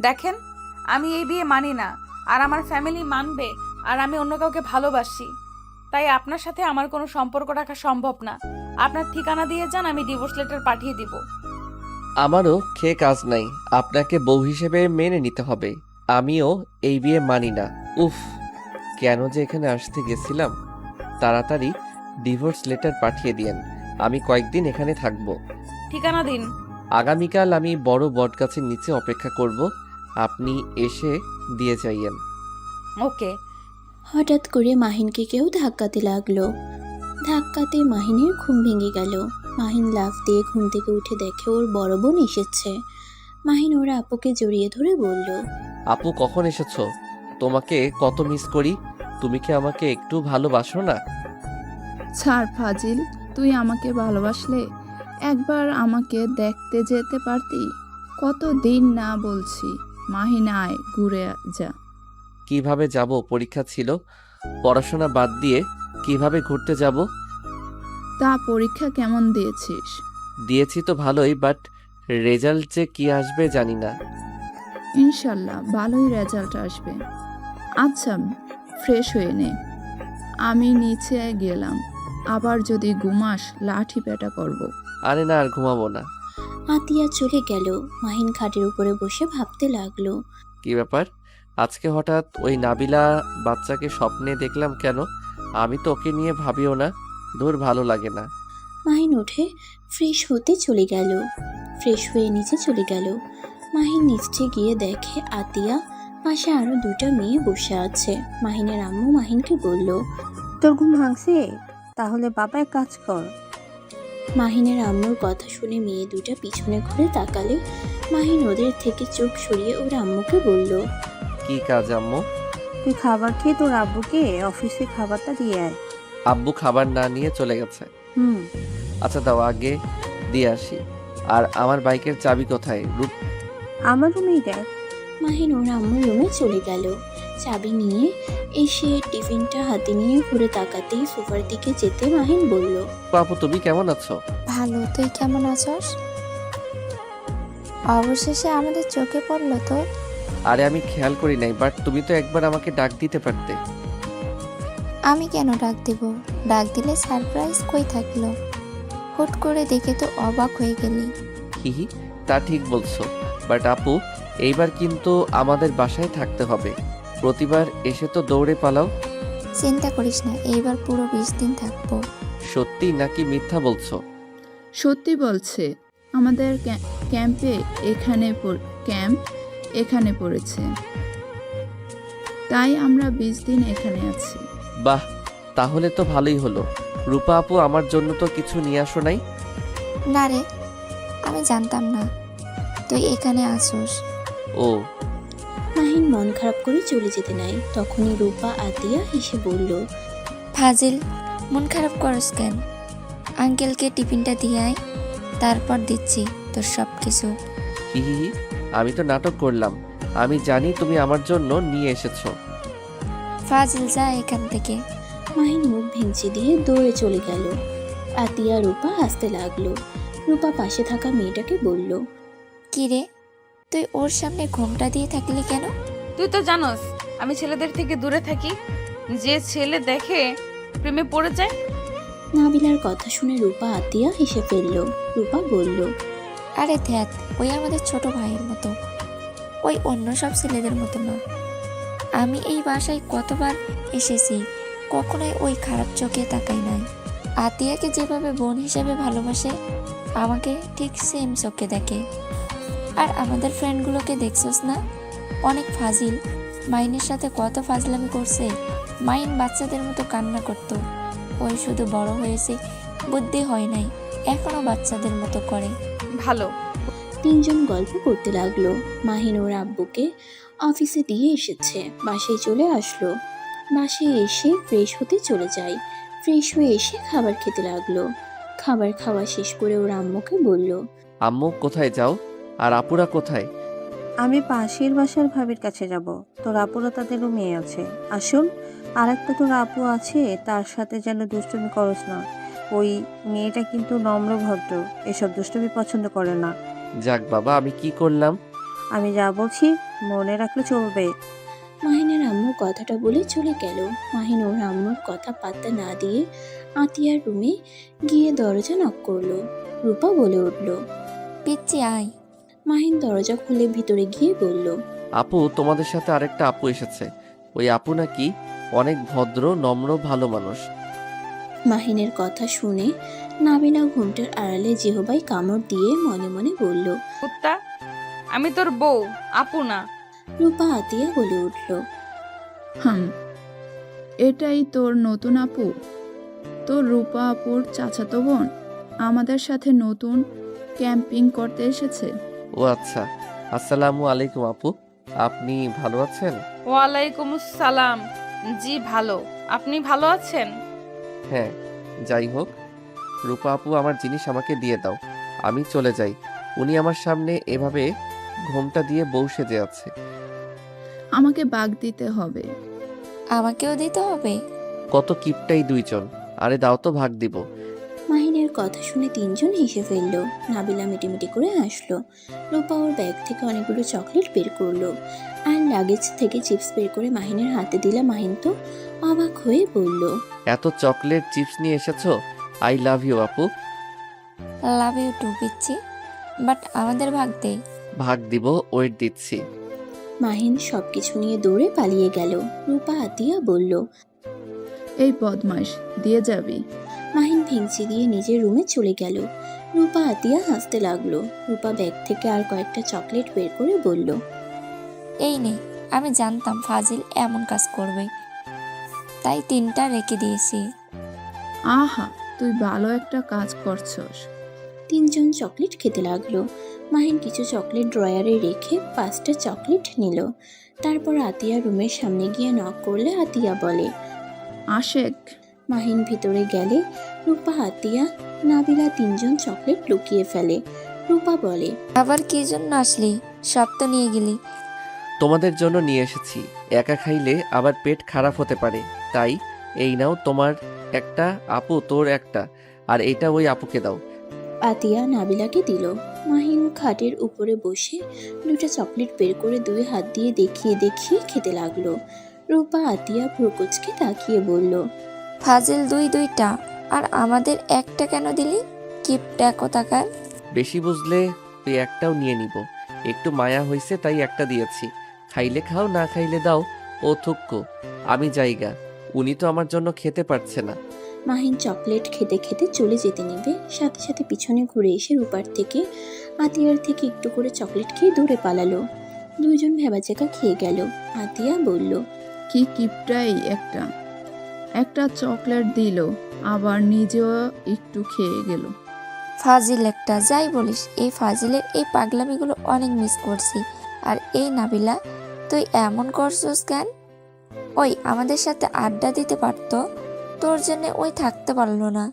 দেখেন, আমি এই বিয়ে মানি না, আর আমার ফ্যামিলি মানবে, আর আমি অন্য কাউকে ভালোবাসি। তাই আপনার সাথে আমার কোনো সম্পর্ক রাখা সম্ভব না। আপনার ঠিকানা দিয়ে যান, আমি ডিভোর্স লেটার পাঠিয়ে দিব। আমারও খেয়ে কাজ নাই, আপনাকে বউ হিসেবে মেনে নিতে হবে। আমিও এই বিয়ে মানি না। উফ, কেন যে এখানে আসতে গেছিলাম। তাড়াতাড়ি ডিভোর্স লেটার পাঠিয়ে দিয়েন, আমি কয়েকদিন এখানে থাকবো। ঠিকানা দিন। আগামীকাল আমি বড় বটগাছের নিচে অপেক্ষা করব, আপনি এসে দিয়ে যাইয়েন। ওকে। হঠাৎ করে মাহিনকে কেউ ধাক্কাতে লাগলো। ধাক্কাতে মাহিনের ঘুম ভেঙে গেল। মাহিন লাফ দিয়ে ঘুম থেকে উঠে দেখে ওর বড় বোন এসেছে। মাহিন ওর আপুকে জড়িয়ে ধরে বলল, আপু কখন এসেছো? তোমাকে কত মিস করি। তুমি কি আমাকে একটু ভালোবাসো না? ছাড় ফাজিল, তুই আমাকে ভালোবাসলে একবার আমাকে দেখতে যেতে পারতি। কত দিন না বলছি, মাহিন আয় ঘুরে যা। কিভাবে যাব? পরীক্ষা ছিল, পড়াশোনা বাদ দিয়ে কিভাবে ঘুরতে যাব? তা পরীক্ষা কেমন দিয়েছিস? দিয়েছি তো ভালোই, বাট রেজাল্ট যে কি আসবে জানি না। ইনশাল্লাহ ভালোই রেজাল্ট আসবে। আচ্ছা, ফ্রেশ হয়ে নে, আমি নিচে গেলাম। আবার যদি ঘুমাস লাঠি পেটা করব। আরে না, আর ঘুমাবো না। আতিয়া চলে গেল। মাহিন খাটের উপরে বসে ভাবতে লাগলো। কি ব্যাপার, আজকে হঠাৎ ওই নাবিলা বাচ্চাকে স্বপ্নে দেখলাম কেন? আমি তো ওকে নিয়ে ভাবিও না। দূর, ভালো লাগে না। মাহিন উঠে ফ্রেশ হতে চলে গেল। ফ্রেশ হয়ে নিচে চলে গেল। মাহিন নিচে গিয়ে দেখে আতিয়া, পাশে আরো দুটা মেয়ে বসে আছে। মাহিনের আম্মু মাহিনকে বলল, তোর ঘুম ভাঙছে? তাহলে বাবা এক কাজ কর। মাহিনের আম্মুর কথা শুনে মেয়ে দুটা পিছনে ঘুরে তাকালে মাহিন ওদের থেকে চোখ সরিয়ে ওর আম্মুকে বলল, কি কাজ আম্মু? তুই খাবার খেয়ে তোর আব্বুকে অফিসে খাবারটা দিয়ে আয়। আব্বু খাবার না নিয়ে চলে গেছে। হুম। আচ্ছা দাও, আগে দিয়ে আসি। আর আমার বাইকের চাবি কোথায়? রূপ। আমার রুমেই দেখ। মাহিন ওর আম্মুর রুমে চলে গেল। চাবি নিয়ে এসে টিফিনটা হাতে নিয়ে ঘুরে তাকাতেই সোফার দিকে যেতে মাহিন বলল, আপু তুমি কেমন আছো? ভালো, তুই কেমন আছস? অবশেষে আমাদের চোখে পড়লো তো। আরে আমি খেয়াল করি নাই, বাট তুমি তো একবার আমাকে ডাক দিতে পারতে। আমি কেন ডাক দিব? ডাক দিলে সারপ্রাইজ কই থাকলো? হুট করে দেখে তো অবাক হয়ে গেলি। হিহি, তা ঠিক বলছো, বাট আপু এইবার কিন্তু আমাদের বাসায় থাকতে হবে। প্রতিবার এসে তো দৌড়ে পালাও। চিন্তা করিস না, এইবার পুরো 20 দিন থাকবো। সত্যি নাকি মিথ্যা বলছো? সত্যি বলছে, আমাদের ক্যাম্পে ক্যাম্প এখানে পড়েছে, তাই আমরা 20 দিন এখানে আছি। বাহ, তাহলে তো ভালোই হলো। রূপা আপু আমার জন্য তো কিছু নিয়ে আসো নাই? না রে, আমি জানতাম না তুই এখানে আসোস। ও। মাহিন মন খারাপ করে চলে যেতে নাই। তখনই রূপা আতিয়া হেসে বলল, ফাজিল, মন খারাপ করস কেন? আঙ্কেলকে টিফিনটা দিয়ে আয়, তারপর দিচ্ছি তোর সব কিছু। হিহি, আমি তো নাটক করলাম। আমি জানি তুমি আমার জন্য নিয়ে এসেছো। ফাজিল, যা এখান থেকে। মাহিন মুখ ভেঙচি দিয়ে দৌড়ে চলে গেল। আতিয়া রূপা হাসতে লাগলো। রূপা পাশে থাকা মেয়েটাকে বলল, কি রে, তুই ওর সামনে ঘোমটা দিয়ে থাকলি কেন? তুই তো জানোস আমি ছেলেদের থেকে দূরে থাকি। যে ছেলে দেখে প্রেমে পড়ে যায়। নাবিলার কথা শুনে রূপা আতিয়া হেসে ফেলল। রূপা বলল, আরে ধ্যাত, ওই আমাদের ছোট ভাইয়ের মতো, ওই অন্য সব ছেলেদের মতো না। আমি এই বাসায় কতবার এসেছি, কখনোই ওই খারাপ চোখে তাকাই নাই। আতিয়াকে যেভাবে বোন হিসেবে ভালোবাসে, আমাকে ঠিক সেম চোখে দেখে। আর আমাদের ফ্রেন্ডগুলোকে দেখছস না, অনেক ফাজিল। মাইনের সাথে কত ফাজলামি করছে। মাইন বাচ্চাদের মতো কান্না করতো, ওই শুধু বড় হয়েছে, বুদ্ধি হয় নাই, এখনো বাচ্চাদের মতো করে। ভালো। তিনজন গল্প করতে লাগলো। মাহিন ওর আব্বুকে অফিসে দিয়ে এসেছে, বাসায় চলে আসলো। বাসায় এসে ফ্রেশ হতে চলে যায়। ফ্রেশ হয়ে এসে খাবার খেতে লাগলো। খাবার খাওয়া শেষ করে ওর আম্মুকে বলল, আম্মু কোথায় যাও? আর আপুরা কোথায়? আমি পাশের বাসার ভাবির কাছে যাব। তোর আপুরা তাদের রুমে আছে। আসুন, আর একটা তোর আপু আছে, তার সাথে যেন দুষ্টুমি করস না। ওই মেয়েটা কিন্তু নম্র ভদ্র, এসব দুষ্টুমি পছন্দ করে না। যাক বাবা, আমি কি করলাম? আমি যা বলছি মনে রাখলে চলবে। মাহিনের আম্মু কথাটা বলে চলে গেল। মাহিন ওর আম্মুর কথা পাত্তা না দিয়ে আতিয়ার রুমে গিয়ে দরজা নক করলো। রূপা বলে উঠল। পিচ্ছি আয়। মাহিন দরজা খুলে ভিতরে গিয়ে বলল, আপু, তোমাদের সাথে আরেকটা আপু এসেছে। ওই আপু নাকি অনেক ভদ্র, নম্র, ভালো মানুষ। মাহিনের কথা শুনে নাবিলা ঘুমটার আড়ালে জিহবাই কামড় দিয়ে মনে মনে বলল। কুত্তা, আমি তোর বউ, আপু না। রূপা আতিয়া বলে উঠল। হুম, এটাই তোর নতুন আপু? তোর রূপা আপুর চাচাতো বোন আমাদের সাথে নতুন ক্যাম্পিং করতে এসেছে। ও আচ্ছা, আসসালামু আলাইকুম আপু, আপনি ভালো আছেন? ওয়ালাইকুম আসসালাম। জি ভালো, আপনি ভালো আছেন? হ্যাঁ, যাই হোক, রূপা আপু, আমার জিনিস আমাকে দিয়ে দাও, আমি চলে যাই। উনি আমার সামনে এভাবে ঘোমটা দিয়ে বউ সেজে আছে। আমাকে বাগ দিতে হবে। আমাকেও দিতে হবে? কত কিপটাই দুইজন। আরে দাও তো, ভাগ দিব। মাহিনের কথা শুনে তিনজন হেসে ফেলল। নাবিলা মিটিমিটি করে হাসলো। রূপা ওর ব্যাগ থেকে অনেকগুলো চকলেট বের করলো আর লাগেজ থেকে চিপস বের করে মাহিনের হাতে দিলা। মাহিন তো অবাক হয়ে বলল। এত চকলেট চিপস নিয়ে এসেছো? আই লাভ ইউ আপু। লাভ ইউ টু পিচ্ছি, বাট আমাদের ভাগ দে। ভাগ দিব, ওয়েট দিচ্ছি। মাহিন সবকিছু নিয়ে দৌড়ে পালিয়ে গেল। রূপা আতিয়া বলল। এই বদমাইশ, দিয়ে যাবি? মাহিন ভেঙচি দিয়ে নিজের রুমে চলে গেল। রূপা আতিয়া হাসতে লাগলো। রূপা ব্যাগ থেকে আর কয়েকটা চকলেট বের করে বলল। এই নে, আমি জানতাম ফাজিল এমন কাজ করবে, তাই 3টা রেখে দিয়েছি। আহা, তুই ভালো একটা কাজ করছস। তিনজন চকলেট খেতে লাগলো। মাহিন কিছু চকলেট ড্রয়ারে রেখে 5টা চকলেট নিল। তারপর আতিয়া রুমের সামনে গিয়ে নক করলে আতিয়া বলে। আশেক। মাহিন ভিতরে গেলে রূপা আতিয়া নাবিলা তিনজন চকলেট লুকিয়ে ফেলে। রূপা বলে। আবার কি জন্য আসলি? সব তো নিয়ে গেলি। তোমাদের জন্য নিয়ে এসেছি। একা খাইলে আবার পেট খারাপ হতে পারে, তাই এই নাও তোমার একটা, আপু তোর একটা, আর এটা ওই আপুকে দাও। আতিয়া নাবিলাকে দিল। মাহিন খাটের উপরে বসে 2টা চকলেট বের করে 2 হাত দিয়ে দেখিয়ে দেখিয়ে খেতে লাগলো। রূপা আতিয়া প্রকোচকে তাকিয়ে বলল। ফাজিল দুইটা, আর আমাদের একটা কেন দিলি? কিপটা কোথাকার। বেশি বুঝলে তুই একটাও নিয়ে নিব। একটু মায়া হয়েছে তাই একটা দিয়েছি। খাইলে খাও, না খাইলে দাও। ও থুক্কো, আমি জায়গা। উনি তো আমার জন্য খেতে পারছে না। মাহিন চকলেট খেতে খেতে চলে যেতে নিবে, সাথে সাথে পিছনে ঘুরে এসে রূপার থেকে আতিয়ার থেকে একটু করে চকলেট খেয়ে দূরে পালালো। দুইজন ভেবাচেকা খেয়ে গেল। আতিয়া বলল। কি কিপটাই একটা, একটা চকলেট দিল, আবার নিজেও একটু খেয়ে গেল। ফাজিল একটা, যাই বলিস, এই ফাজিলের এই পাগলামিগুলো অনেক মিস করছি। আর এই নাবিলা, তুই এমন করছিস কেন? ওই আমাদের সাথে আড্ডা দিতে পারতো, তোর জন্য ওই থাকতে পারলো না।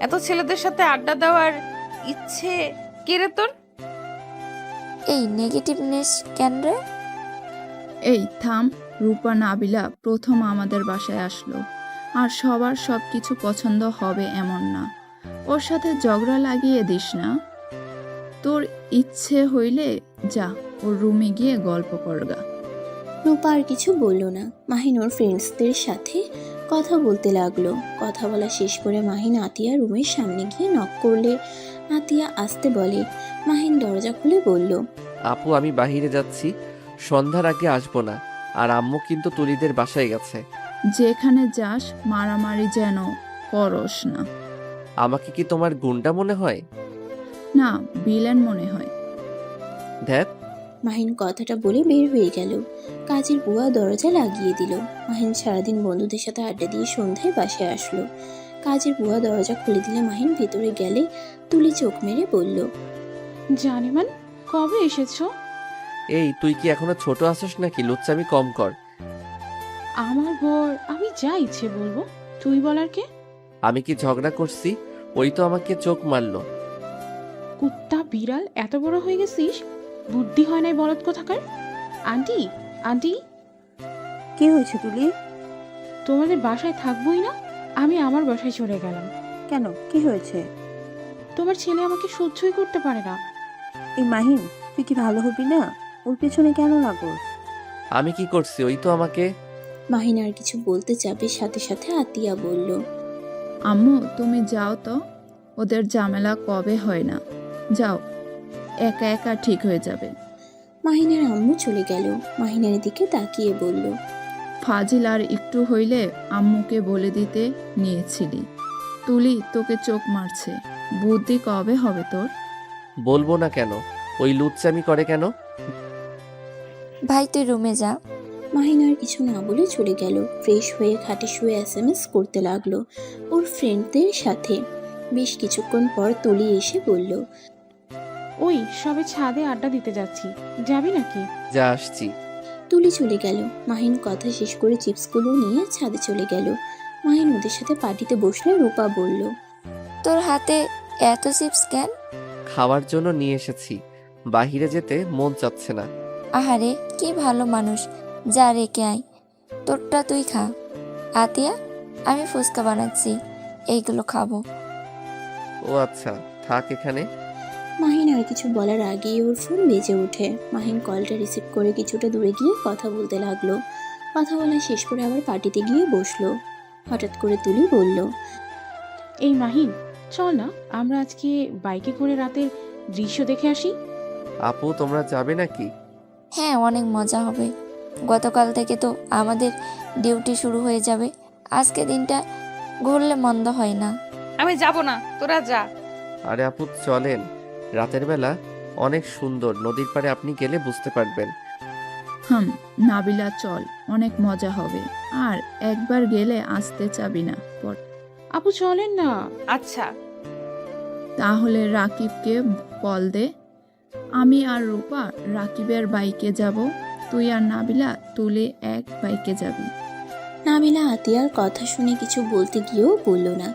এত ছেলেদের সাথে আড্ডা দেওয়ার ইচ্ছে কে রে তোর? এই নেগেটিভনেস কেন রে? এই থাম। রূপা নাবিলা প্রথম আমাদের বাসায় আসলো, আর সবার সব কিছু পছন্দ হবে এমন না। ওর সাথে ঝগড়া লাগিয়ে দিস না। তোর ইচ্ছে হইলে যা, ওর রুমে গিয়ে গল্প করগা। রূপা আর কিছু বলল না। মাহিন ওর ফ্রেন্ডসদের সাথে কথা বলতে লাগলো। কথা বলা শেষ করে মাহিন আতিয়া রুমের সামনে গিয়ে নক করলে আতিয়া আসতে বলে। মাহিন দরজা খুলে বলল। আপু, আমি বাহিরে যাচ্ছি, সন্ধ্যার আগে আসবো না। আর আম্মু কিন্তু তুলিদের বাসায় গেছে। যেখানে যাস মারামারি যেন করস না। আমাকে কি তোমার গুন্ডা মনে হয়? না, বিলেন মনে হয়। ধ্যাত। মাহিন কথাটা বলে বের হয়ে গেল। কাজের বুয়া দরজা লাগিয়ে দিল। মাহিন সারাদিন বন্ধুদের সাথে আড্ডা দিয়ে সন্ধ্যায় বাসায় আসলো। কাজের বুয়া দরজা খুলে দিলে মাহিন ভেতরে গেলে তুলি চোখ মেরে বলল। জানিমান, কবে এসেছো? এই, তুই কি এখনো ছোট আছিস নাকি? লুচ্চামি কম কর। আমার বর, আমি যা ইচ্ছে বলবো, তুই বলার কে? আমি কি ঝগড়া করছি? ওই তো আমাকে চোখ মারলো। কুত্তা বিড়াল, এত বড় হয়ে গেছিস, বুদ্ধি হয় নাই বলদ কোথাকার। আন্টি, আন্টি, কি হয়েছে তুলি? তোমাদের বাসায় থাকবোই না, আমি আমার বাসায় চলে গেলাম। কেন, কি হয়েছে? তোমার ছেলে আমাকে সহ্যই করতে পারে না। এই মাহিন, তুই কি ভালো হবি না? ওর পেছনে কেন লাগোস? আমি কি করছি? ওই তো আমাকে। মাহিন আর কিছু বলতে যাবে, সাথে সাথে আতিয়া বলল, আম্মু তুমি যাও তো, ওদের ঝামেলা কবে হয় না। যাও, একা একা ঠিক হয়ে যাবে। মাহিনের আম্মু চলে গেল। মাহিনের দিকে তাকিয়ে বলল, ফাজিল আর একটু হইলে আম্মুকে বলে দিতে নিয়েছিলি। তুলি তোকে চোখ মারছে, বুদ্ধি কবে হবে তোর? বলবো না কেন? ওই লুচ্চামি করে কেন? ভাই তুই রুমে যা। মাহিন আর কিছু না বলে চলে গেল। ফ্রেশ হয়ে খাটে শুয়ে এসএমএস করতে লাগলো ওর ফ্রেন্ডদের সাথে। বেশ কিছুক্ষণ পর তুলি এসে বলল, ওই সবে ছাদে আড্ডা দিতে যাচ্ছি, যাবি নাকি? যা আসছি। তুলি চলে গেল। মাহিন কথা শেষ করে চিপসগুলো নিয়ে ছাদে চলে গেল। মাহিন ওদের সাথে পার্টিতে বসলে রূপা বলল, তোর হাতে এত চিপস কেন? খাওয়ার জন্য নিয়ে এসেছি, বাহিরে যেতে মন চাচ্ছে না। আহারে কি ভালো মানুষ, যা রেখে আয়, তোরটা তুই খা। আতিয়া, আমি ফুচকা বানাচ্ছি, এইগুলো খাবো। ও আচ্ছা, থাক এখানে। মাহিন আর কিছু বলার আগেই ওর ফোন বেজে ওঠে। মাহিন কলটা রিসিভ করে কিছুটা দূরে গিয়ে কথা বলতে লাগলো। কথা বলা শেষ করে আবার পার্টিতে গিয়ে বসলো। হঠাৎ করে তুলি বলল, এই মাহিন, চল না আমরা আজকে বাইকে করে রাতের দৃশ্য দেখে আসি। আপু তোমরা যাবে নাকি? হ্যাঁ, অনেক মজা হবে। গতকাল থেকে তো আমাদের ডিউটি শুরু হয়ে যাবে, আজকে দিনটা ঘুরলে মন্দ হয় না। আমি যাব না, তোরা যা। আরে আপু চলেন, রাতের বেলা অনেক সুন্দর, নদীর পাড়ে আপনি গেলে বুঝতে পারবেন। নাবিলা চল, অনেক মজা হবে। আর একবার গেলে আসতে চাবি না পর। আপু চলেন না। আচ্ছা। তাহলে রাকিবকে কল দে। আমি আর রূপা রাকিবের বাইকে যাব, তুই আর নাবিলা তুলে এক বাইকে যাবি। নাবিলা আতিয়ার কথা শুনে কিছু বলতে গিয়েও বলল না।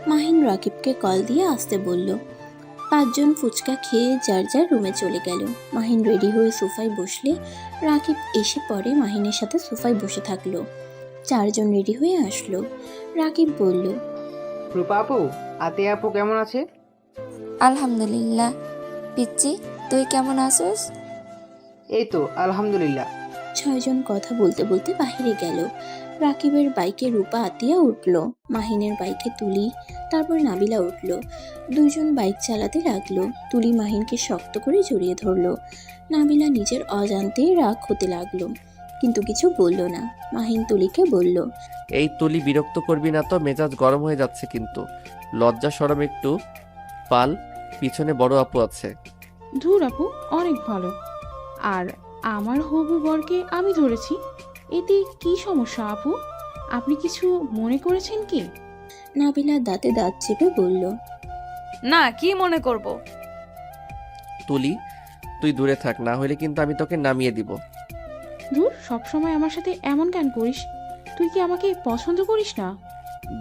মাহিন রাকিবকে কল দিয়ে আসতে বলল। 5 জন ফুচকা খেয়ে যার যার রুমে চলে গেল। মাহিন রেডি হয়ে সোফায় বসলে রাকিব এসে পরে মাহিনের সাথে সোফায় বসে থাকলো। 4 জন রেডি হয়ে আসলো। রাকিব বলল, রূপা আপু, আতিয়া আপু কেমন আছে? আলহামদুলিল্লাহ। পিচ্ছি, তুই কেমন আছিস? এই তো আলহামদুলিল্লাহ। 6 জন কথা বলতে বলতে বাহিরে গেল। রাকিবের বাইকে রূপা আতিয়া উঠলো, মাহিনের বাইকে তুলি, তারপর নাবিলা উঠলো। 2 জন বাইক চালাতে লাগলো। তুলি মাহিনকে শক্ত করে জড়িয়ে ধরলো। নাবিলা নিজের অজান্তেই রাগ হতে লাগলো, কিন্তু কিছু বলল না। মাহিন তুলিকে বলল, এই তুলি বিরক্ত করবি না তো, মেজাজ গরম হয়ে যাচ্ছে কিন্তু। লজ্জা শরম একটু পাল, পিছনে বড় আপু আছে। ধুর আপু, অনেক ভালো। আর আমার হবু বরকে আমি ধরেছি, এতে কি সমস্যা আপু? আপনি কিছু মনে করেছেন কি? নাবিলা দাঁতে দাঁত চেপে বলল, না, কি মনে করব? তুলি তুই দূরে থাক, না হলে কিন্তু আমি তোকে নামিয়ে দিব। ধুর, সবসময় আমার সাথে এমন কেন করিস? তুই কি আমাকে পছন্দ করিস না?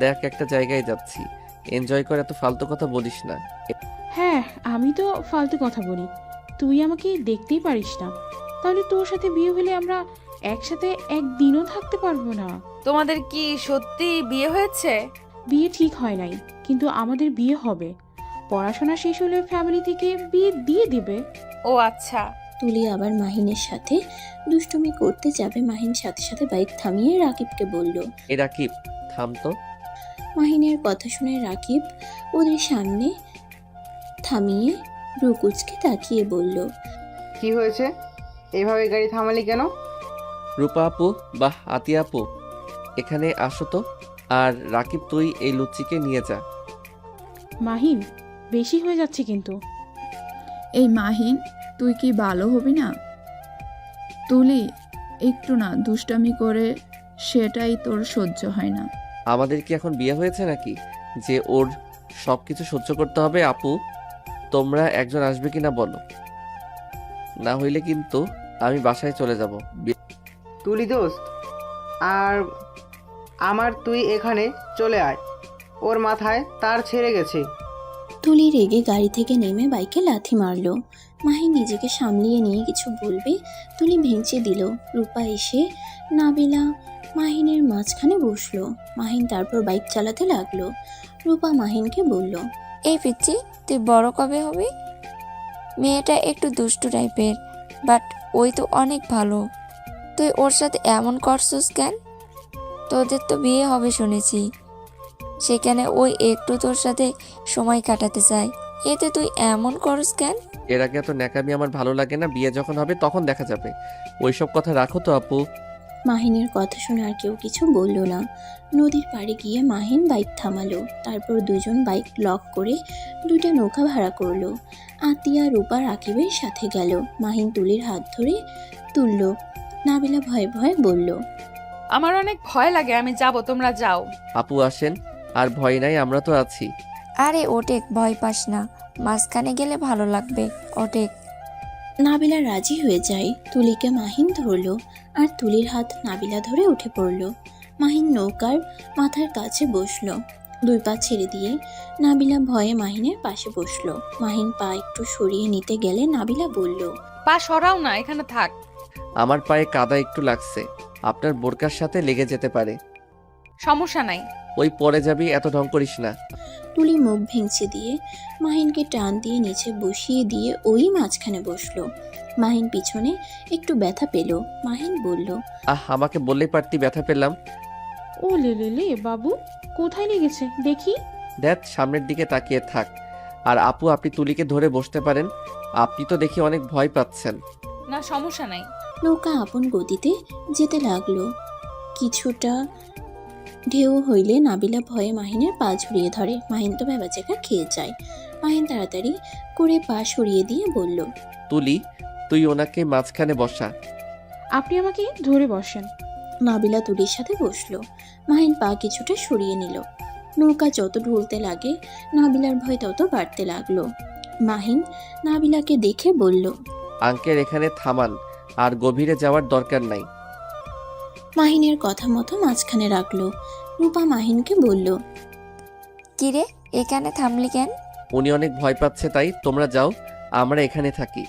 দেখ একটা জায়গায় যাচ্ছি, এনজয় করে, এত ফালতু কথা বলিস না। হ্যাঁ, আমি তো ফালতু কথা বলি, তুই আমাকে দেখতেই পারিস না। তাহলে তোর সাথে বিয়ে হলে আমরা একসাথে একদিনও থাকতে পারবো না। তোমাদের কি সত্যি বিয়ে হয়েছে? বিয়ে ঠিক হয় নাই, কিন্তু আমাদের বিয়ে হবে। পড়াশোনা শেষ হলে ফ্যামিলি থেকে বিয়ে দিয়ে দিবে। ও আচ্ছা। তুলি আবার মাহিনের সাথে দুষ্টুমি করতে যাবে। মাহিন সাথে সাথে বাইক থামিয়ে রাকিবকে বলল। এই রাকিব, থাম তো। মাহিনের কথা শুনে রাকিব ওদের সামনে থামিয়ে রুকুজকে তাকিয়ে বলল, কি হয়েছে? এইভাবে গাড়ি থামালি কেন? রূপা আপু বাহ আতিয়া আপু, এখানে আসো তো। আর রাকিব তুই এই লুচিকে নিয়ে যা। মাহিন, বেশি হয়ে যাচ্ছে কিন্তু। এই মাহিন, তুই কি ভালো হবি না? তুলি একটু না দুষ্টামি করে, সেটাই তোর সহ্য হয় না। আমাদের কি এখন বিয়ে হয়েছে নাকি যে ওর সব কিছু সহ্য করতে হবে? আপু তোমরা একজন আসবে কিনা বলো, না হইলে কিন্তু আমি বাসায় চলে যাব। তুলি দোস্ত, আর আমার তুই এখানে চলে আয়, ওর মাথায় তার ছেড়ে গেছে। তুলি রেগে গাড়ি থেকে নেমে বাইকে লাথি মারলো। মাহিন নিজেকে সামলিয়ে নিয়ে কিছু বলবে, তুলি ভেঙচি দিল। রূপা এসে নাবিলা মাহিনের মাঝখানে বসলো। মাহিন তারপর বাইক চালাতে লাগলো। রূপা মাহিনকে বলল, এই পিচ্ছি, তুই বড় কবে হবি? মেয়েটা একটু দুষ্টু টাইপের, বাট ওই তো অনেক ভালো। তুই ওর সাথে এমন করছিস কেন? তোদের তো বিয়ে হবে শুনেছি, সেখানে ওই একটু তোর সাথে সময় কাটাতে চায়, এতে তুই এমন করস কেন? এর আগে এত ন্যাকামি আমার ভালো লাগে না, বিয়ে যখন হবে তখন দেখা যাবে। ওইসব কথা রাখো তো আপু। মাহিনের কথা শুনে আর কেউ কিছু বলল না। নদীর পাড়ে গিয়ে মাহিন বাইক থামালো, তারপর দুজন বাইক লক করে দুইটা নৌকা ভাড়া করলো। আতিয়া, রূপা, রাকিবের সাথে গেল। মাহিন তুলির হাত ধরে তুলল। নাবিলা ভয়ে ভয়ে বলল, আমার অনেক ভয় লাগে, আমি যাব, তোমরা যাও। আপু আসেন, আর ভয় নাই, আমরা তো আছি। আরে ওটেক, ভয় পাস না, মাঝখানে গেলে ভালো লাগবে, ওটেক। নাবিলা রাজি হয়ে যায়। তুলিকে মাহিন ধরলো, আর তুলির হাত নাবিলা ধরে উঠে পড়ল। মাহিন নৌকার মাথার কাছে বসলো। দুই পা ছেড়ে দিয়ে নাবিলা ভয়ে মাহিনের পাশে বসলো। মাহিন পা একটু সরিয়ে নিতে গেলে নাবিলা বলল, পা সরাও না, এখানে থাক। আমার পায়ে কাদা একটু লাগছে, আপনার বোরকার সাথে লেগে যেতে পারে। সমস্যা নাই। ওই পরে যাবি, এত ঢং করিস না। তুলি মুখ ভেঙচে দিয়ে মাহিনকে টান দিয়ে নিচে বসিয়ে দিয়ে ওই মাঝখানে বসলো। মাহিন পিছনে একটু ব্যথা পেল। মাহিন বলল, আমাকে বললেই পারতি, ব্যথা পেলাম। ও লে লে লে বাবু, কোথায় লেগেছে দেখি? দেখ, সামনের দিকে তাকিয়ে থাক। আর আপু, আপনি তুলিকে ধরে বসতে পারেন। আপনি তো দেখি অনেক ভয় পাচ্ছেন। না, সমস্যা নাই। নৌকা আপন গতিতে যেতে লাগলো। কিছুটা ঢেউ হইলে নাবিলা ভয়ে মাহিনের পা ঝরিয়ে ধরে। মাহিন তো ভেবাচেকা খেয়ে যায়। মাহিন তাড়াতাড়ি করে পা সরিয়ে দিয়ে বলল, তুলি, তুই ওনাকে মাঝখানে বসা। আপনি আমাকে ধরে বসেন। নাবিলা তুলির সাথে বসলো। মাহিন পা কিছুটা সরিয়ে নিল। নৌকা যত ঢুলতে লাগে নাবিলার ভয় তত বাড়তে লাগলো। মাহিন নাবিলাকে দেখে বলল, আঙ্কেল এখানে থামান, আর গভীরে যাওয়ার দরকার নাই। মাহিনের কথা মতো মাঝখানে রাখলো। রূপা মাহিনকে বলল, কিরে, এখানে থামলি কেন? উনি অনেক ভয় পাচ্ছে, তাই তোমরা যাও, আমরা এখানে থাকি।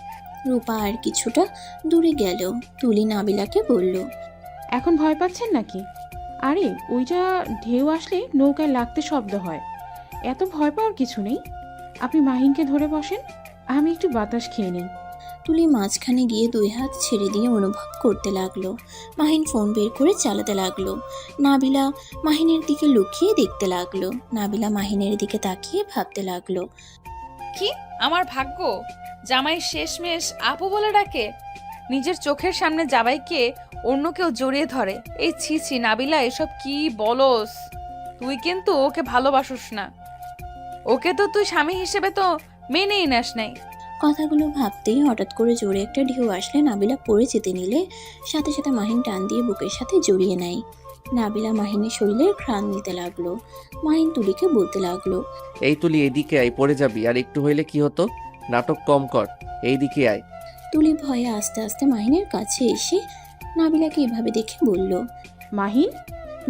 রূপা আর কিছুটা দূরে গেল। তুলি নাবিলাকে বলল, এখন ভয় পাচ্ছেন নাকি? আরে ওইটা ঢেউ আসলে নৌকায় লাগতে শব্দ হয়, এত ভয় পাওয়ার কিছু নেই। আপনি মাহিনকে ধরে বসেন, আমি একটু বাতাস খেয়ে নিই। তুলি মাঝখানে গিয়ে দুই হাত ছেড়ে দিয়ে অনুভব করতে লাগলো। মাহিন ফোন বের করে চালাতে লাগলো। নাবিলা মাহিনের দিকে লুকিয়ে দেখতে লাগলো। নাবিলা মাহিনের দিকে তাকিয়ে ভাবতে লাগলো, কি আমার ভাগ্য, জামাই শেষমেশ আপু বলে ডাকে। নিজের চোখের সামনে জামাইকে অন্য কেউ জড়িয়ে ধরে। এই ছি ছি নাবিলা, এসব কি বলস? তুই কিন্তু ওকে ভালোবাসিস না, ওকে তো তুই স্বামী হিসেবে তো মেনেই নেস নাই। কথাগুলো ভাবতেই হঠাৎ করে জোরে একটা ঢেউ আসলে নাবিলা পড়ে যেতে নিলে সাথে সাথে মাহিন টান দিয়ে বুকের সাথে জড়িয়ে নেয়। নাবিলা মাহিনের শরীরে ঘ্রাণ নিতে লাগলো। মাহিন তুলিকে বলতে লাগলো, এই তুলি, এইদিকে আয়, পড়ে যাবি। আর একটু হইলে কি হতো? নাটক কম কর, এইদিকে আয়। তুলি ভয়ে আস্তে আস্তে মাহিনের কাছে এসে নাবিলাকে এভাবে দেখে বলল। মাহিন,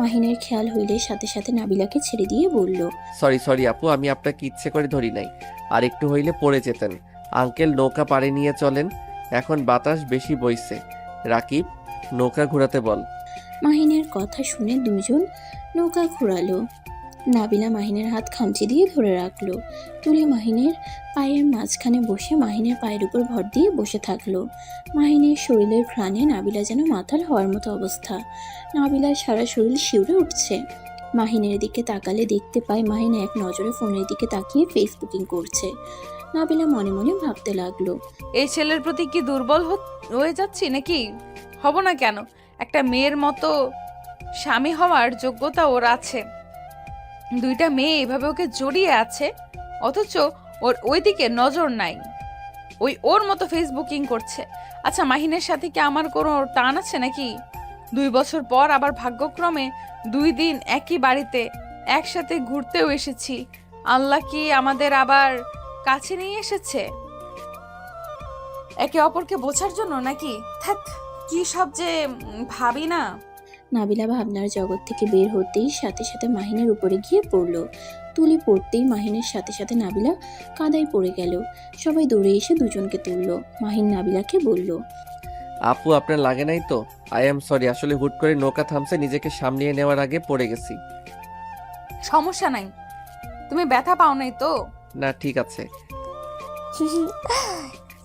মাহিনের খেয়াল হইলে সাথে সাথে নাবিলাকে ছেড়ে দিয়ে বলল, সরি আপু, আমি আপনাকে ইচ্ছে করে ধরি নাই। আর একটু হইলে পড়ে যেতেন। আঙ্কেল, নৌকা পাড়ে নিয়ে চলেন, এখন বাতাস বেশি বইছে। রাকিব, নৌকা ঘোরাতে বল। মাহিনের কথা শুনে দুজন নৌকা ঘোরালো। নাবিলা মাহিনের হাত খামচি দিয়ে ধরে রাখলো। তুলি মাহিনের পায়ের মাঝখানে বসে মাহিনের পায়ের উপর ভর দিয়ে বসে থাকলো। মাহিনের শরীরের ঘ্রাণে নাবিলা যেন মাতাল হওয়ার মতো অবস্থা। নাবিলার সারা শরীর শিউরে উঠছে। মাহিনের দিকে তাকালে দেখতে পায় মাহিন এক নজরে ফোনের দিকে তাকিয়ে ফেসবুকিং করছে। নাবিলা মনে মনে ভাবতে লাগলো, এই ছেলের প্রতি কি দুর্বল হয়ে যাচ্ছি নাকি? হব না কেন? একটা মেয়ের মতো স্বামী হওয়ার যোগ্যতা ওর আছে। দুইটা মেয়ে এভাবে ওকে জড়িয়ে আছে, অথচ ওর ওইদিকে নজর নাই। ওর মতো ফেসবুকিং করছে। আচ্ছা, মাহিনের সাথে কি আমার কোনো টান আছে নাকি? 2 বছর পর আবার ভাগ্যক্রমে 2 দিন একই বাড়িতে একসাথে ঘুরতেও এসেছি। আল্লাহ কি আমাদের আবার কাছে নিয়ে এসেছে একে অপরকে বোঝার জন্য নাকি? থাক, কি সব যে ভাবি না। নাবিলা ভাবনার জগৎ থেকে বের হতেই সাথে সাথে মাহিনের উপরে গিয়ে পড়ল। তুলি পড়তেই মাহিনের সাথে সাথে নাবিলা কাদায় পড়ে গেল। সবাই দৌড়ে এসে দুজনকে তুলল। মাহিন নাবিলাকে বলল, আপু, আপনার লাগে নাই তো? আই এম সরি, আসলে হুট করে নৌকা থামছে, নিজেকে সামলিয়ে নেওয়ার আগে পড়ে গেছি। সমস্যা নাই, তুমি ব্যথা পাও নাই তো? না, ঠিক আছে।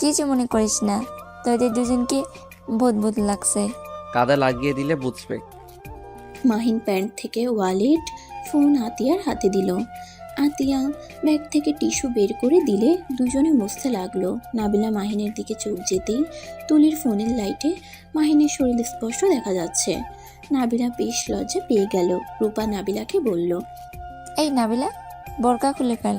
কিছু মনে করিস না, তোদের দুজনকে ভূত লাগছে। কাদা লাগিয়ে দিলে বুঝবে। মাহিন প্যান্ট থেকে ওয়ালেট, ফোন আতিয়ার হাতে দিল। আতিয়া ব্যাগ থেকে টিস্যু বের করে দিলে দুজনে মুছতে লাগলো। নাবিলা মাহিনের দিকে চোখ যেতেই তুলির ফোনের লাইটে মাহিনের শরীর স্পষ্ট দেখা যাচ্ছে। নাবিলা বেশ লজ্জা পেয়ে গেল। রূপা নাবিলাকে বলল, এই নাবিলা, বোরকা খুলে ফেল।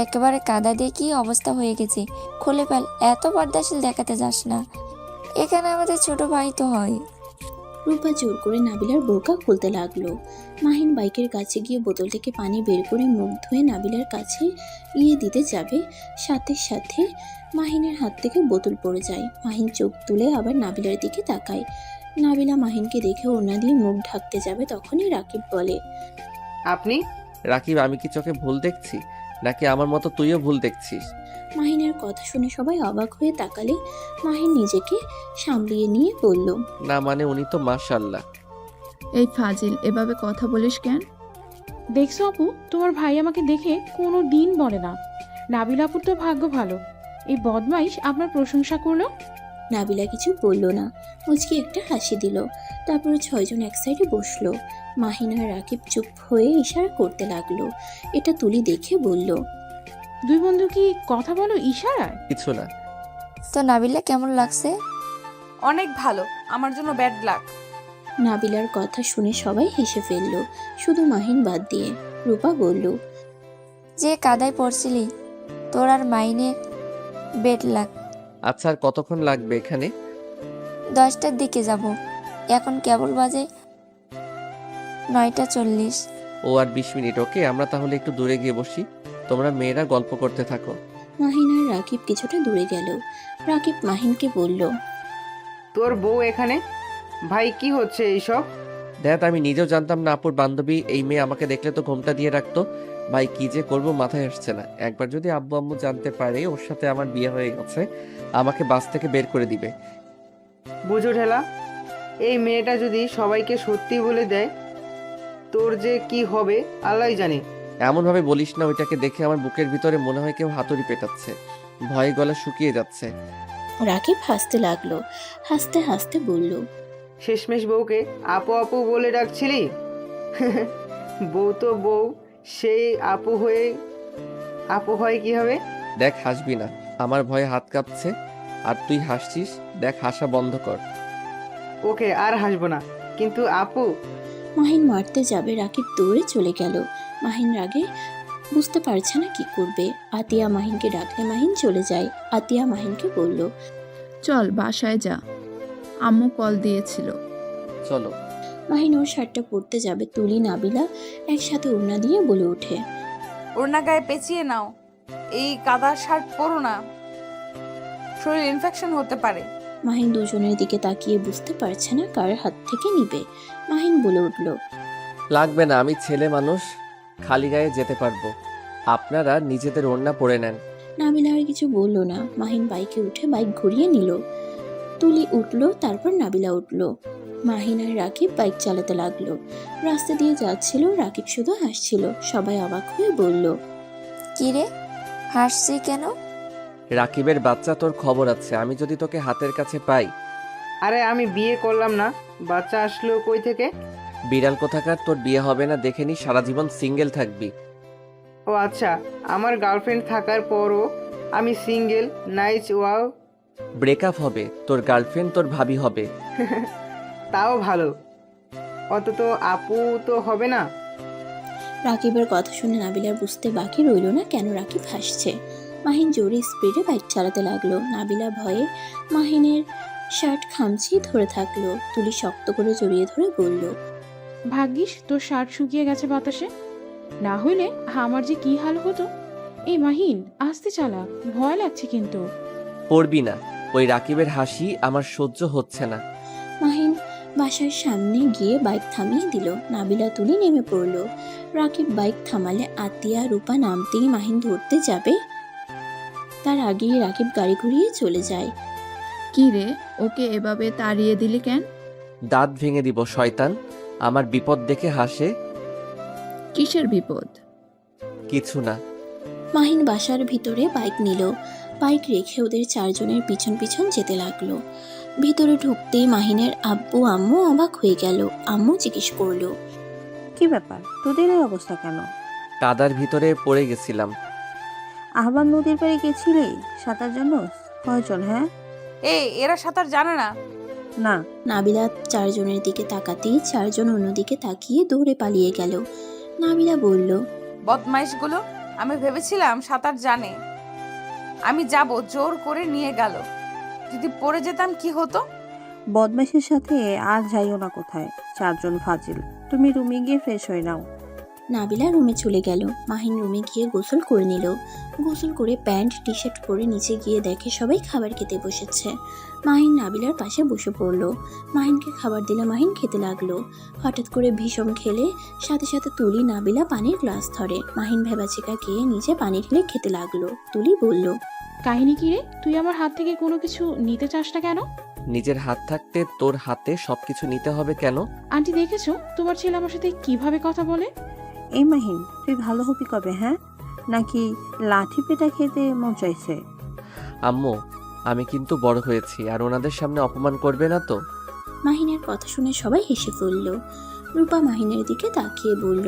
একেবারে কাদা দিয়ে কি অবস্থা হয়ে গেছে, খুলে ফেল। এত পর্দাশীল দেখাতে যাস না, এখানে আমাদের ছোট ভাই তো হয়। রূপা জোর করে নাবিলার বোরকা খুলতে লাগলো। মাহিন বাইকের কাছে গিয়ে বোতল থেকে পানি বের করে মুখ ধুয়ে নাবিলার কাছে গিয়ে দিতে যাবে, সাথে সাথে মাহিনের হাত থেকে বোতল পড়ে যায়। মাহিন চোখ তুলে আবার নাবিলার দিকে তাকায়। নাবিলা মাহিনকে দেখে ওড়না দিয়ে মুখ ঢাকতে যাবে, তখনই রাকিব বলে, আপনি? রাকিব, আমি কি চোখে ভুল দেখছি নাকি আমার মতো তুইও ভুল দেখছিস? মাহিনের কথা শুনে সবাই অবাক হয়ে তাকালে মাহিন নিজেকে সামলিয়ে নিয়ে বলল, না মানে উনি তো মাশাআল্লাহ। এই ফাজিল, এভাবে কথা বলিস কেন? দেখছো আপু, তোমার ভাই আমাকে দেখে কোনো দিন বলে না নাবিল আপুর তো ভাগ্য ভালো, এই বদমাইশ আপনার প্রশংসা করলো। নাবিলা কিছু বলল না, মুচকি একটা হাসি দিল। তারপরে ছয়জন এক সাইডে বসলো। মাহিন আর রাকিব চুপ হয়ে ইশারা করতে লাগলো। এটা তুলি দেখে বলল, দুই বন্ধু কি কথা বলো ইশারায়? কিছু না। তো নাবিলা কেমন লাগছে? অনেক ভালো, আমার জন্য ব্যাড লাক। নাবিলার কথা শুনে সবাই হেসে ফেলল, শুধু মাহিন বাদ দিয়ে। রূপা বলল, যে কাদায় পড়ছিলি, তোর আর মাইনের বেড লাগ। আচ্ছা, আর কতক্ষণ লাগবে এখানে? 10টার দিকে যাব, এখন কেবল বাজে 9:40। ও আর 20 মিনিট। ওকে, আমরা তাহলে একটু দূরে গিয়ে বসি, তোমরা মেয়েরা গল্প করতে থাকো। মাহিন আর রাকিব কিছুটা দূরে গেল। রাকিব মাহিনকে বলল, তোর বউ এখানে? ভাই কি হচ্ছে এইসব? দেখ, আমি নিজেও জানতাম না আপুর বান্ধবী এই মেয়ে আমাকে দেখলে তো ঘোমটা দিয়ে রাখতো। ভাই কি যে করব মাথায় আসছে না। একবার যদি আব্বু আম্মু জানতে পারে ওর সাথে আমার বিয়ে হয়ে গেছে, আমাকে বাস থেকে বের করে দিবে। বুঝো ঠেলা, এই মেয়েটা যদি সবাইকে সত্যি বলে দেয়, তোর যে কি হবে আল্লাহই জানে। এমন ভাবে বলিস না, ওইটাকে দেখে আমার বুকের ভিতরে মনে হয় কেউ হাতুড়ি পেটাচ্ছে, ভয়ে গলা শুকিয়ে যাচ্ছে। রাকিব হাসতে লাগলো। হাসতে হাসতে বলল, শেষমেশ বউকে আপু আপু বলে ডাকছিলি? বউ তো বউ, সেই আপু হয় কি হবে? দেখ, হাসবি না, আমার ভয়ে হাত কাঁপছে। আর তুই হাসছিস, দেখ হাসা বন্ধ কর। ওকে, আর হাসবো না, কিন্তু আপু। মাহিন মারতে যাবে, রাকিব দৌড়ে চলে গেল। মাহিন রাগে বুঝতে পারছে না কি করবে। আতিয়া মাহিনকে ডাকলে মাহিন চলে যায়। আতিয়া মাহিনকে বলল, চল বাসায় যা, আম্মু কল দিয়েছিল। চলো। মাহিন ওর শার্টটা পরতে যাবে, তুলি নাবিলা একসাথে ওড়না দিয়ে বলে ওঠে, ওড়না গায়ে পেঁচিয়ে নাও, এই কাদার শার্ট পরো না, শরীর ইনফেকশন হতে পারে। মাহিন দুজনের দিকে তাকিয়ে বুঝতে পারছে না কার হাত থেকে নিবে। মাহিন বলে উঠল, লাগবে না, আমি ছেলে মানুষ, খালি গায়ে যেতে পারবো। আপনারা নিজেদের ওড়না পরে নেন। নাবিলা আর কিছু বলল না। মাহিন বাইকে উঠে বাইক ঘুরিয়ে নিল। তুলি উঠলো, তারপর নাবিলা উঠলো। মাহিন আর রাকিব বাইক চালাতে লাগলো। রাস্তা দিয়ে যাচ্ছিল, রাকিব শুধু হাসছিল। সবাই অবাক হয়ে বলল, কি রে, হাসছি কেন? রাকিবের বাচ্চা, তোর খবর আছে। আমি যদি তোকে হাতের কাছে পাই। আরে আমি বিয়ে করলাম না, বাচ্চা আসলো কই থেকে? বিড়াল কোথাকার, তোর বিয়ে হবে না দেখে নি, সারা জীবন সিঙ্গেল থাকবি। ও আচ্ছা, আমার গার্লফ্রেন্ড থাকার পরও আমি সিঙ্গেল? Nice, wow. ব্রেকআপ হবে, তোর গার্লফ্রেন্ড তোর ভাবি হবে। তাও ভালো, অন্তত আপু তো হবে না। রাকিবের কথা শুনে নাবিলার বুঝতে বাকি রইল না কেন রাকিব হাসছে। মাহিন জোরে স্পিডে বাইক চালাতে লাগলো। নাবিলা ভয়ে মাহিনের শার্ট খামচি ধরে থাকলো। তুলি শক্ত করে জড়িয়ে ধরে বলল, ভাগ্যিস তোর শার্ট শুকিয়ে গেছে বাতাসে, না হইলে আমার যে কি হাল হতো। এই মাহিন, আস্তে চালা, ভয় লাগছে কিন্তু। পড়বি না, ওই রাকিবের হাসি আমার সহ্য হচ্ছে না। মাহিন বাসার সামনে গিয়ে বাইক থামিয়ে দিল। নাবিলা তুলি নেমে পড়ল। রাকিব বাইক থামালে আতিয়া রূপা নামতেই মাহিন ধরতে যাবে, তার আগেই রাকিব গাড়ি ঘুরিয়ে চলে যায়। কি রে, ওকে এভাবে তাড়িয়ে দিলি কেন? দাঁত ভেঙে দিব শয়তান, আমার বিপদ দেখে হাসে। কিসের বিপদ? কিছু না। মাহিন বাসার ভিতরে বাইক নিল। বাইক রেখে ওদের চারজনের পিছন পিছন যেতে লাগলো। ভিতরে ঢুকতেই মাহিনের আব্বু আম্মু অবাক হয়ে গেল। আম্মু জিজ্ঞেস করলো, কি ব্যাপার, তোদের এই অবস্থা কেন? কাদার ভিতরে পড়ে গেছিলাম। আহ্বান নদীর পাড়ে গেছিলি সাঁতার জন্য? কয়জন? হ্যাঁ এরা সাঁতার জানে না। না। নাবিলা চারজনের দিকে তাকাতেই চারজন অন্যদিকে তাকিয়ে দৌড়ে পালিয়ে গেল। নাবিলা বলল, বদমাইশগুলো, আমি ভেবেছিলাম সাঁতার জানে, আমি যাব জোর করে নিয়ে গেল। যদি পড়ে যেতাম কি হতো? বদমাইশের সাথে আর যাইও না কোথায়, চারজন ফাজিল। তুমি রুমে গিয়ে ফ্রেশ হয়ে নাও। নাবিলা রুমে চলে গেল। মাহিন রুমে গিয়ে গোসল করে নিল। গোসল করে প্যান্ট টি শার্ট পরে নিচে গিয়ে দেখে সবাই খাবার খেতে বসেছে। মাহিন নাবিলার পাশে বসে পড়লো। মাহিনকে খাবার দিলে মাহিন খেতে লাগলো। হঠাৎ করে ভীষণ খেলে সাথে সাথে তুলি নাবিলা পানির গ্লাস ধরে। মাহিন ভেবাচিকা খেয়ে নিচে পানি ঢেলে খেতে লাগলো। তুলি বলল, কাহিনী কি রে? তুই আমার হাত থেকে কোনো কিছু নিতে চাস না কেন? নিজের হাত থাকতে তোর হাতে সবকিছু নিতে হবে কেন? আন্টি দেখেছো তোমার ছেলে আমার সাথে কিভাবে কথা বলে? এই মাহিন, তুই ভালো হবি কবে? হ্যাঁ, নাকি লাঠি পেটা খেতে মন চাইছে? আম্মু, আমি কিন্তু বড় হয়েছি, আর ওনাদের সামনে অপমান করবে না তো? মাহিনের কথা শুনে সবাই হেসে ফেলল। রূপা মাহিনের দিকে তাকিয়ে বলল,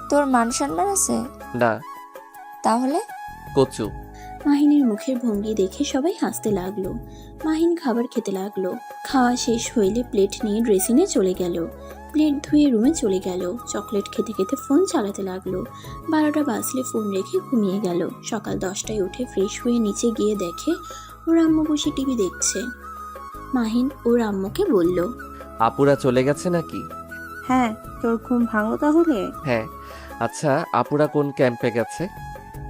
তোর মান সম্মান আছে? না। তাহলে কচু। মাহিনের মুখের ভঙ্গি দেখে সবাই হাসতে লাগলো। মাহিন খাবার খেতে লাগলো। খাওয়া শেষ হইলে প্লেট নিয়ে ড্রেসিংয়ে চলে গেল। প্লেট ধুয়ে রুমে চলে গেল। চকলেট খেতে খেতে ফোন চালাতে লাগলো। 12টা বাজলে ফোন রেখে ঘুমিয়ে গেল। সকাল 10টায় উঠে ফ্রেশ হয়ে নিচে গিয়ে দেখে ওর আম্মু বসে টিভি দেখছে। মাহিন ওর আম্মুকে বলল, আপুরা চলে গেছে নাকি? হ্যাঁ, তোর ঘুম ভাঙলো তাহলে? হ্যাঁ। আচ্ছা, আপুরা কোন ক্যাম্পে গেছে?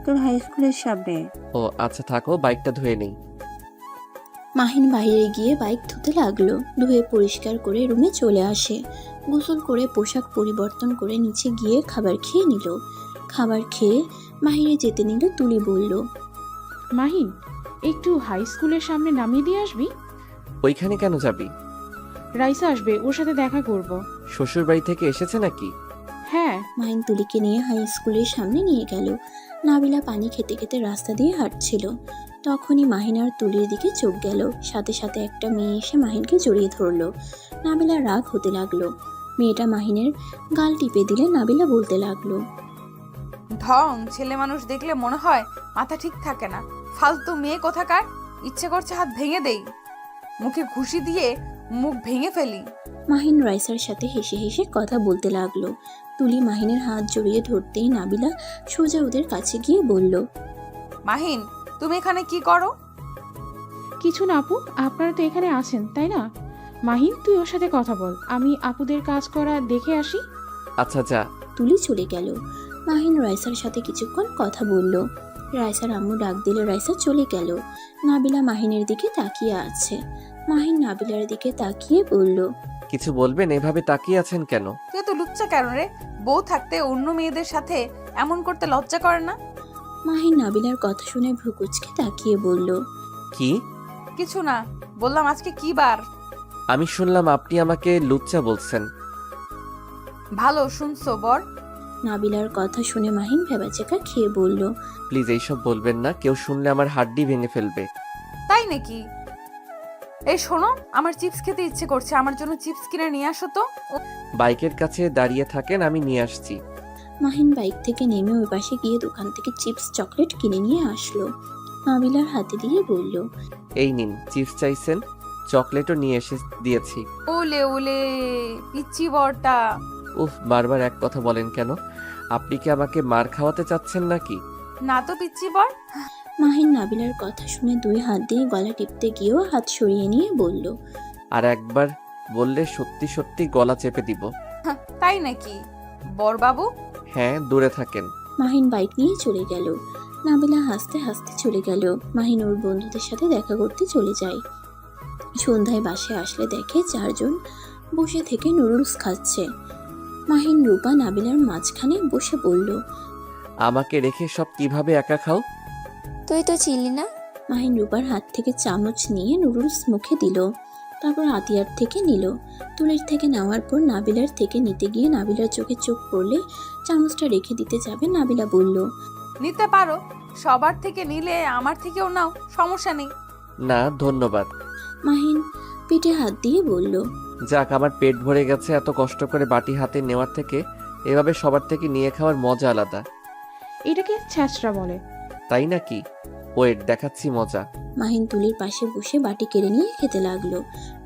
তোর হাই স্কুলের সামনে। ও আচ্ছা, থাকো, বাইকটা ধুয়ে নেই। মাহিন বাইরে গিয়ে বাইক ধুতে লাগলো। ধুয়ে পরিষ্কার করে রুমে চলে আসে। গোসল করে পোশাক পরিবর্তন করে নিচে গিয়ে খাবার খেয়ে নিল। খাবার খেয়ে মাহিরে যেতে নিল। তুলি বলল, মাহিন, একটু হাই স্কুলের সামনে নামিয়ে দিয়ে আসবি? ওইখানে কেন যাবি? রাইসা আসবে, ওর সাথে দেখা করব। শ্বশুর বাড়ি থেকে এসেছে নাকি? হ্যাঁ। মাহিন তুলিকে নিয়ে হাই স্কুলের সামনে নিয়ে গেল। নাবিলা পানি খেতে খেতে রাস্তা দিয়ে হাঁটছিল। তখনই মাহিন আর তুলির দিকে চোখ গেল। সাথে সাথে একটা মেয়ে এসে মাহিনকে জড়িয়ে ধরলো। নাবিলার রাগ হতে লাগলো। মেয়েটা মাহিনের গাল টিপে দিলে নাবিলা বলতে লাগলো, ঢং ছেলে মানুষ দেখলে মনে হয় মাথা ঠিক থাকে না। ফালতু মেয়ে কোথাকার, ইচ্ছে করছে হাত ভেঙে দেই, মুখে ঘুষি দিয়ে মুখ ভেঙে ফেলি। মাহিন রাইসার সাথে হেসে হেসে কথা বলতে লাগলো। তুলি মাহিনের হাত জড়িয়ে ধরতেই নাবিলা সোজা ওদের কাছে গিয়ে বলল, মাহিন, তুমি এখানে কি করো? কিছু না আপু, আপনারা তো এখানে আছেন তাই না? মাহিন, তুই ওর সাথে কথা বল, আমি আপুদের কাজ করা দেখে আসি। আচ্ছা যা। তুলি চলে গেল। মাহিন রাইসার সাথে কিছুক্ষণ কথা বলল। রাইসার আম্মু ডাক দিলে রাইসা চলে গেল। নাবিলা মাহিনের দিকে তাকিয়ে আছে। মাহিন নাবিলার দিকে তাকিয়ে বলল, কিছু বলবেন? এভাবে তাকিয়ে আছেন কেন? তুই তো লুচ্চা কেন রে? বউ থাকতে অন্য মেয়েদের সাথে এমন করতে লজ্জা করে না? মাহিন নাবিলার কথা শুনে ভ্রুকুচকে তাকিয়ে বলল, কি? কিছু না, বললাম আজকে কি বার? আমি শুনলাম আপনি আমাকে লুচ্চা বলছেন। ভালো শুনছো বর? নাবিলার কথা শুনে মাহিন ভেবাচেকা খেয়ে বলল, প্লিজ এইসব বলবেন না, কেউ শুনলে আমার হাড্ডি ভেঙে ফেলবে। তাই নাকি? এই শোনো, আমার চিপস খেতে ইচ্ছে করছে, আমার জন্য চিপস কিনে নিয়ে আসো তো। বাইকের কাছে দাঁড়িয়ে থাকেন, আমি নিয়ে আসছি। মাহিন বাইক থেকে নেমে ওই পাশে গিয়ে দোকান থেকে চিপস চকলেট কিনে নিয়ে আসলো। নাবিলার হাতে দিয়ে বলল, এই নিন, চিপস চাইছেন, চকলেটও নিয়ে এসে দিয়েছি। ওলে ওলে পিচ্চি বরটা। উফ, বারবার এক কথা বলেন কেন? আপনি কি আমাকে মার খাওয়াতে চাচ্ছেন নাকি? না তো পিচ্চি বর। মাহিন নাবিলার কথা শুনে 2 হাত দিয়ে গলা টিপতে গিয়েও হাত সরিয়ে নিয়ে বলল, আর একবার বললে সত্যি সত্যি গলা চেপে দিব। তাই নাকি বর বাবু? হ্যাঁ, দূরে থাকেন। মাহিন বাইক নিয়ে চলে গেল। নাবিলা হাসতে হাসতে চলে গেল। মাহিন ওর বন্ধুদের সাথে দেখা করতে চলে যায়। সন্ধ্যায় বাসায় আসলে দেখে 4 জন বসে থেকে নুডলস খাচ্ছে। মাহিন রূপা নাবিলার মাঝখানে বসে বলল, আমাকে রেখে সব কিভাবে একা খাও? তুই তো ছিলি না। মাহিন রূপার হাত থেকে চামচ নিয়ে নুডলস মুখে দিল। তারপর আতিয়ার থেকে নিল। তুলির থেকে নেওয়ার পর নাবিলার থেকে নিতে গিয়ে নাবিলার চোখে চোখ পড়লে চামচটা রেখে দিতে যাবে। নাবিলা বলল, নিতে পারো, সবার থেকে নিলে আমার থেকেও নাও, সমস্যা নেই। না ধন্যবাদ। মাহিন পিঠে হাত দিয়ে বলল। যাক, আমার পেট ভরে গেছে। এত কষ্ট করে বাটি হাতে নেওয়ার থেকে এভাবে সবার থেকে নিয়ে খাওয়ার মজা আলাদা, এটাকে ছ্যাঁচড়া বলে। তাই নাকি? ওয়েট, দেখাচ্ছি মজা। মাহিন তুলির পাশে বসে বাটি কেড়ে নিয়ে খেতে লাগলো।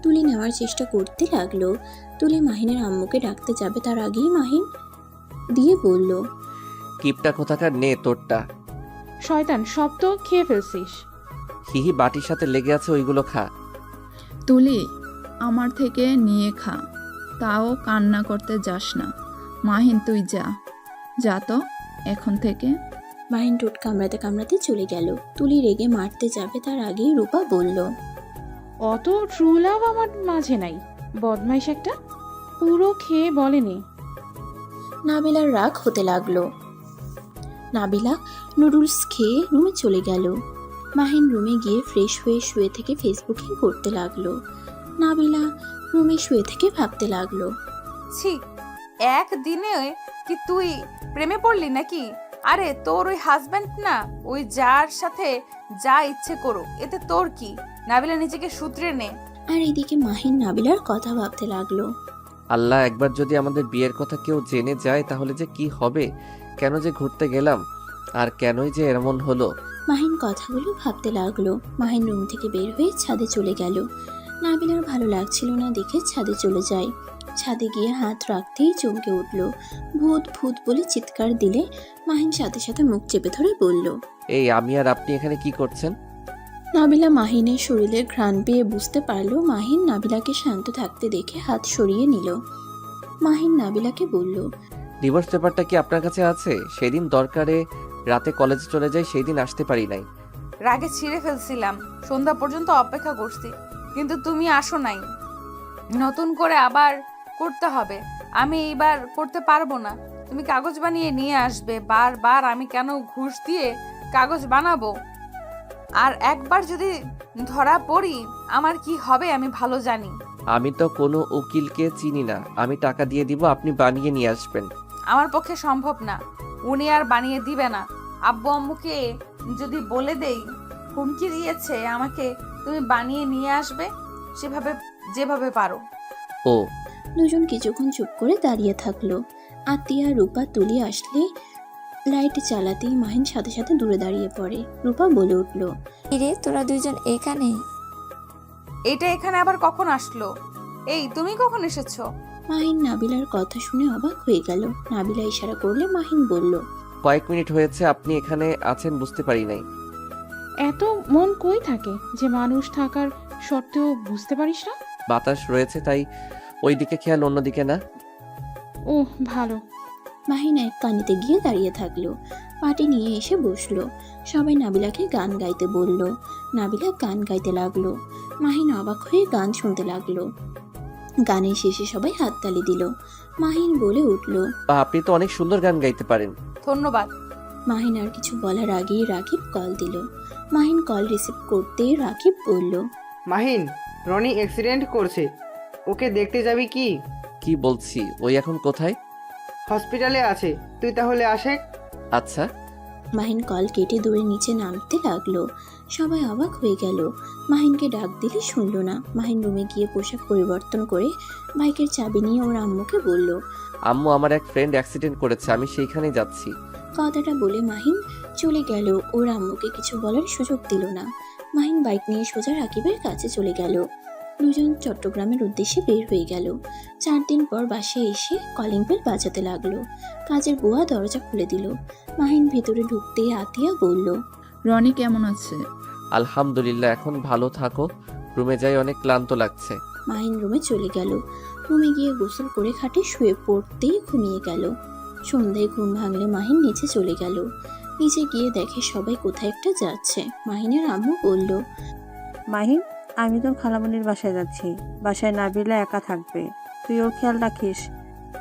তুলি নেওয়ার চেষ্টা করতে লাগলো। তুলি মাহিনের আম্মুকে ডাকতে যাবে তার আগেই মাহিন দিয়ে বলল। কিপটা কোথাকার, নে তোরটা। শয়তান, সব তো খেয়ে ফেলছিস। হিহি, বাটির সাথে লেগে আছে, ওইগুলো খা। তুলি, আমার থেকে নিয়ে খা, তাও কান্না করতে যাস না। মাহিন তুই যা, যা তো এখন থেকে। মাহিন ঠোঁট কামড়াতে কামড়াতে চলে গেল। তুলি রেগে মারতে যাবে তার আগেই রূপা বলল। অত ট্রু লাভ আমার মাঝে নাই, বদমাইশ একটা। পুরো খেয়ে বলেনি। নাবিলার রাগ হতে লাগলো। নাবিলা নুডলস খেয়ে রুমে চলে গেল। মাহিন রুমে গিয়ে ফ্রেশ হয়ে শুয়ে থেকে ফেসবুকিং করতে লাগলো। নাবিলা রুমে শুয়ে থেকে ভাবতে লাগলো। ছি, একদিনে কি তুই প্রেমে পড়লি নাকি? আরে তোর ওই হাজব্যান্ড না, ওই যার সাথে যা ইচ্ছে করো, এতে তোর কি? নাবিলা নিজেকে শুধরে নে। আর এদিকে মাহিন নাবিলার কথা ভাবতে লাগলো। আল্লাহ, একবার যদি আমাদের বিয়ের কথা কেউ জেনে যায় তাহলে যে কি হবে। কেন যে ঘুরতে গেলাম, আর কেনই যে এমন হলো। মাহিন কথাগুলো ভাবতে লাগলো। মাহিন রুম থেকে বের হয়ে ছাদে চলে গেল। নাবিলার ভালো লাগছিল না দেখে ছাদে চলে যায়। ছাদে গিয়ে হাত রাখতেই চমকে উঠল। ভূত ভূত বলে চিৎকার দিলে মাহিন সাথে সাথে মুখ চেপে ধরে বলল। এই, আমি আর আপনি এখানে কি করছেন? নাবিলা মাহিনের শরীরের ঘ্রাণ পেয়ে বুঝতে পারল। মাহিন নাবিলাকে শান্ত থাকতে দেখে হাত সরিয়ে নিল। মাহিন নাবিলাকে বলল। ডিভোর্স পেপারটা কি আপনার কাছে আছে? সেদিন দরকারে রাতে কলেজে চলে যাই, সেই দিন আসতে পারি নাই। রাগে ছিঁড়ে ফেলছিলাম, সন্ধ্যা পর্যন্ত অপেক্ষা করছি, কিন্তু তুমি আসো নাই। নতুন করে আবার করতে হবে, আমি এইবার করতে পারবো না। তুমি কাগজ বানিয়ে নিয়ে আসবে। বারবার আমি কেন ঘুষ দিয়ে কাগজ বানাবো? আর একবার যদি ধরা পড়ি আমার কি হবে আমি ভালো জানি। আমি তো কোনো উকিলকে চিনি না, আমি টাকা দিয়ে দিব, আপনি বানিয়ে নিয়ে আসবেন। আমার পক্ষে সম্ভব না, উনি আর বানিয়ে দিবে না। আব্বু আম্মুকে যদি বলে দেই, হুমকি দিয়েছে আমাকে, তুমি বানিয়ে নিয়ে আসবে সেভাবে, যেভাবে পারো। ও, দুজন কিছুক্ষণ চুপ করে দাঁড়িয়ে থাকলো। আতিয়া রূপা তুলি আসলে লাইট চালাতেই মাহিন সাথে সাথে দূরে দাঁড়িয়ে পড়ে। রূপা বলে উঠল। রে তোরা দুইজন এখানে? এটা এখানে আবার কখন আসলো? এই, তুমি কখন এসেছো? মাহিন নাবিলার কথা শুনে অবাক হয়ে গেল। নাবিলা ইশারা করলে মাহিন বলল। কয়েক মিনিট হয়েছে আপনি এখানে আছেন, বুঝতে পারি নাই। এত মন কই থাকে যে মানুষ থাকার সত্ত্বেও বুঝতে পারিস না? বাতাস রয়েছে তাই ওইদিকে খেয়াল, অন্যদিকে না। ও ভালো। মাহিন এক কানিতে গিয়ে দাঁড়িয়ে থাকলো। পাটি নিয়ে এসে বসলো। সবাই নাবিলাকে গান গাইতে বলল। নাবিলা গান গাইতে লাগলো। মাহিন অবাক হয়ে গান শুনতে লাগলো। গানের শেষে সবাই হাততালি দিল। মাহিন বলে উঠল। আপনি তো অনেক সুন্দর গান গাইতে পারেন। ধন্যবাদ। মাহিন আর কিছু বলার আগেই রাকিব কল দিল। মাহিন কল রিসিভ করতেই রাকিব বলল। মাহিন, রনি অ্যাক্সিডেন্ট করছে, ওকে দেখতে যাবি কি? কি বলছি, ওই এখন কোথায়? হসপিটালে আছে, তুই তাহলে আসে। আচ্ছা। মাহিন কল কেটে দৌড়ে নিচে নামতে লাগলো। সবাই অবাক হয়ে গেল। মাহিনকে ডাক দিলে শুনলো না। মাহিন রুমে গিয়ে পোশাক পরিবর্তন করে বাইকের চাবি নিয়ে ওর আম্মুকে বলল। আম্মু, আমার এক ফ্রেন্ড অ্যাক্সিডেন্ট করেছে, আমি সেইখানেই যাচ্ছি। কথাটা বলে মাহিন চলে গেল। ওর আম্মুকে কিছু বলার সুযোগ দিল না। মাহিন বাইক নিয়ে সোজা রাকিবের কাছে চলে গেল। দুজন চট্টগ্রামের উদ্দেশ্যে বের হয়ে গেল। 4 দিন পর বাসায় এসে কলিং বেল বাজাতে লাগলো। কাজের বুয়া দরজা খুলে দিল। মাহিন ভেতরে ঢুকতেই আতিয়া বলল। রনি কেমন আছে? আলহামদুলিল্লাহ, এখন ভালো থাকো। রুমে যাই, অনেক ক্লান্ত লাগছে। মাহিন রুমে চলে গেল। রুমে গিয়ে গোসল করে খাটে শুয়ে পড়তেই ঘুমিয়ে গেল। সন্ধ্যায় ঘুম ভাঙলে মাহিন নিচে চলে গেল। নিচে গিয়ে দেখে সবাই কোথায় একটা যাচ্ছে। মাহিনের আম্মু বলল। মাহিন, আমি তোর খালামণির বাসায় যাচ্ছি। বাসায় নাবিলা একা থাকবে, তুই ওর খেয়াল রাখিস।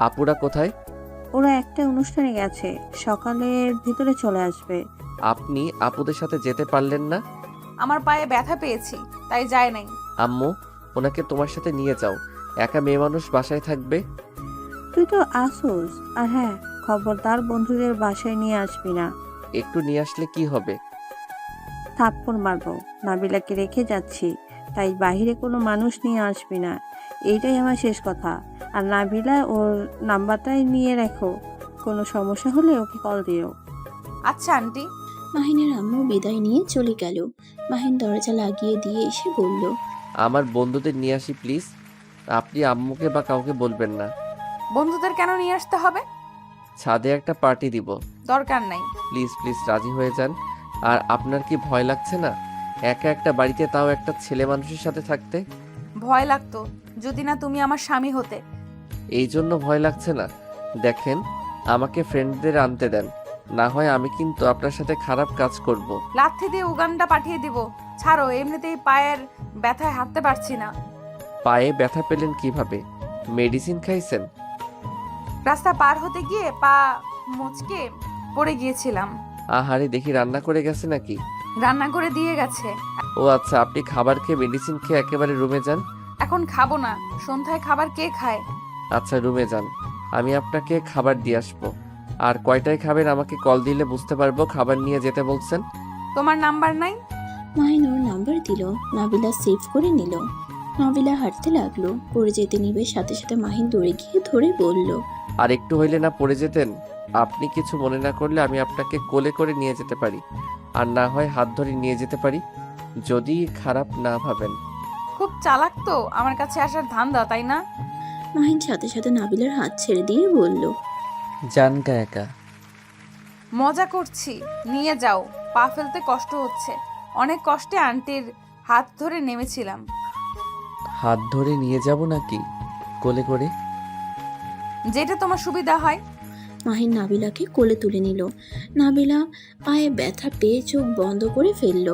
আপুরা কোথায়? ওরা একটা অনুষ্ঠানে গেছে, সকালের ভিতরে চলে আসবে। আপনি আপুদের সাথে যেতে পারলেন না? আমার পায়ে ব্যথা পেয়েছি, তাই যায় নাই। আম্মু, ওনাকে তোমার সাথে নিয়ে যাও, একা মেয়ে মানুষ বাসায় থাকবে। তুই তো আসোস। আর হ্যাঁ, খবরদার বন্ধুদের বাসায় নিয়ে আসবি না। একটু নিয়ে আসলে কি হবে? থাপ্পড় মারবো। নাবিলাকে রেখে যাচ্ছি, তাই বাইরে কোনো মানুষ নিয়ে আসবি না, এইটাই আমার শেষ কথা। আর নাবিলা ওর নাম্বারটাই নিয়ে রাখো, কোনো সমস্যা হলে ওকে কল দিও। আচ্ছা আন্টি। মাহিনের আম্মু বিদায় নিয়ে চলে গেল। মাহিন দরজা লাগিয়ে দিয়ে এসে বলল, আমার বন্ধুদের নিয়ে আসি প্লিজ। আপনি আম্মুকে বা কাউকে বলবেন না। বন্ধুদের কেন নিয়ে আসতে হবে? ছাদে একটা পার্টি দিব। দরকার নাই। প্লিজ প্লিজ রাজি হয়ে যান। আর আপনার কি ভয় লাগছে না একা একটা বাড়িতে, তাও একটা ছেলে মানুষের সাথে থাকতে? ভয় লাগতো যদি না তুমি আমার স্বামী হতে। এই জন্য ভয় লাগছে না? দেখেন, আমাকে ফ্রেন্ডদের আনতে দেন, না হয় আমি কিন্তু আপনার সাথে খারাপ কাজ করব। লাথি দিয়ে উগানটা পাঠিয়ে দিব। ছাড়ো, এমনিতেই পায়ের ব্যথায় হাঁটতে পারছি না। পায়ে ব্যথা পেলেন কিভাবে? মেডিসিন খাইছেন? রাস্তা পার হতে গিয়ে পা মুচকে পড়ে গিয়েছিলাম। আহারে, দেখি রান্না করে গেছে নাকি? রান্না করে দিয়ে গেছে। ও আচ্ছা, আপনি খাবার খেয়ে মেডিসিন খেয়ে একেবারে রুমে যান। এখন খাবো না, সন্ধ্যায় খাবার কে খায়? আচ্ছা রুমে যান, আমি আপনাকে খাবার দিয়ে আসবো। আর কয়টায় খাবেন আমাকে কল দিলে বুঝতে পারবো খাবার নিয়ে যেতে বলছেন। তোমার নাম্বার নাই? মাহিন ওর নাম্বার দিল। নাবিলা সেভ করে নিল। নাবিলা হাঁটতে লাগলো। পড়ে যেতে নিবে সাথে সাথে মাহিন দৌড়ে গিয়ে ধরে বলল, আর একটু হইলে না পড়ে যেতেন? আপনি কিছু মনে না করলে আমি আপনাকে কোলে করে নিয়ে যেতে পারি, আর না হয় হাত ধরে নিয়ে যেতে পারি, যদি খারাপ না ভাবেন। খুব চালাক তো আমার কাছে আসার ধান্দা, তাই না? মাহিন সাথে সাথে নাবিলার হাত ছেড়ে দিয়ে বলল, জানকা একা। মজা করছি, নিয়ে যাও। পা ফেলতে কষ্ট হচ্ছে। অনেক কষ্টে আন্টির হাত ধরে নেমেছিলাম। হাত ধরে নিয়ে যাব নাকি কোলে করে? যেটা তোমার সুবিধা হয়। মাহিন নাবিলাকে কোলে তুলে নিল। নাবিলা পায়ে ব্যথা পেয়ে চোখ বন্ধ করে ফেলল।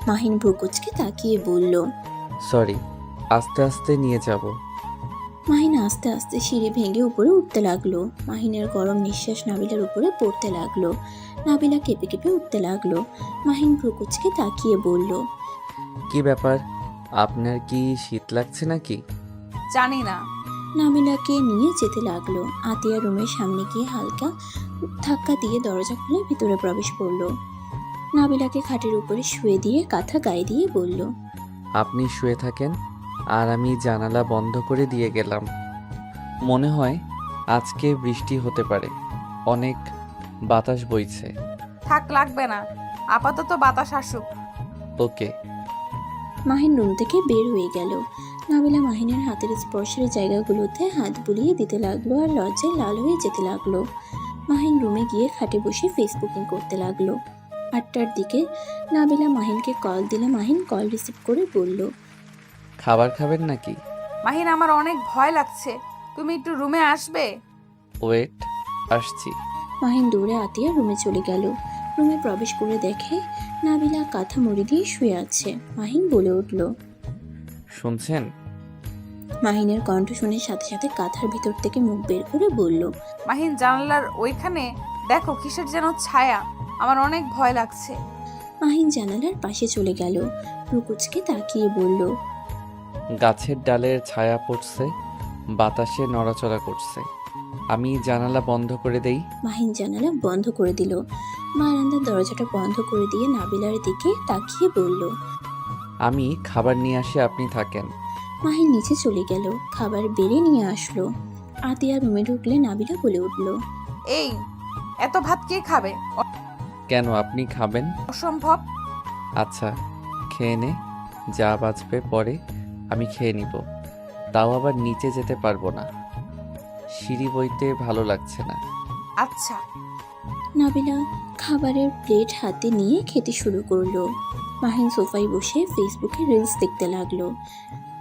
মাহিন ভ্রুকুচকে তাকিয়ে বলল, সরি, আস্তে আস্তে নিয়ে যাব। মাহিন আস্তে আস্তে সিঁড়ি ভেঙে উপরে উঠতে লাগলো। মাহিনের গরম নিঃশ্বাস নাবিলার উপরে পড়তে লাগলো। নাবিলা কেঁপে কেঁপে উঠতে লাগলো। মাহিন ভ্রুকুচকে তাকিয়ে বলল, কি ব্যাপার, আপনার কি শীত লাগছে নাকি? জানি না। নাবিলাকে নিয়ে যেতে লাগলো। আতিয়া রুমের সামনে গিয়ে হালকা ধাক্কা দিয়ে দরজা খুলে ভিতরে প্রবেশ করলো। নাবিলাকে খাটের উপরে শুয়ে দিয়ে কাঁথা গায়ে দিয়ে বলল, আপনি শুয়ে থাকেন, আর আমি জানালা বন্ধ করে দিয়ে গেলাম। মনে হয় আজকে বৃষ্টি হতে পারে, অনেক বাতাস বইছে। থাক, লাগবে না, আপাতত বাতাস আসুক। ওকে। মাহিন রুম থেকে বের হয়ে গেল। নাবিলা মাহিনের হাতের স্পর্শের জায়গাগুলোতে হাত বুলিয়ে দিতে লাগলো আর লজ্জায় লাল হয়ে যেতে লাগলো। মাহিন রুমে গিয়ে খাটে বসে ফেসবুকিং করতে লাগলো। 8টার দিকে নাবিলা মাহিনকে কল দিলে মাহিন কল রিসিভ করে বলল, খাবার খাবেন নাকি? মাহিন, আমার অনেক ভয় লাগছে, তুমি একটু রুমে আসবে? ওয়েট, আসছি। মাহিন দৌড়ে আতিয়া রুমে চলে গেল। রুমে প্রবেশ করে দেখে নাবিলা কাঁথা মুড়ি দিয়ে শুয়ে আছে। মাহিন বলে উঠল। শুনছেন? মাহিনের কণ্ঠ শুনে সাথে সাথে কাঁথার ভিতর থেকে মুখ বের করে বলল, মাহিন, জানালার ওইখানে দেখো কিসের যেন ছায়া, আমার অনেক ভয় লাগছে। মাহিন জানালার পাশে চলে গেল। রুকুচকে তাকিয়ে বলল, গাছের ডালের ছায়া পড়ছে, বাতাসে নড়াচড়া করছে। আমি জানালা বন্ধ করে দেই। মাহিন জানালা বন্ধ করে দিল। বারান্দার দরজাটা বন্ধ করে দিয়ে নাবিলার দিকে তাকিয়ে বলল, আমি খাবার নিয়ে আসি, আপনি থাকেন। মাহিন নিচে চলে গেল। খাবার বেড়ে নিয়ে আসলো। আতিয়া রুমে ঢুকলে নাবিলা বলে উঠল, এই এত ভাত কে খাবে? কেন, আপনি খাবেন? অসম্ভব। আচ্ছা, খেয়ে নে, যা বাঁচবে পরে আমি খেয়ে নিব। তাও আবার নিচে যেতে পারবো না, সিঁড়ি বইতে ভালো লাগছে না। আচ্ছা। নাবিলা খাবারের প্লেট হাতে নিয়ে খেতে শুরু করলো। মাহিন সোফায় বসে ফেসবুকে রিলস দেখতে লাগলো।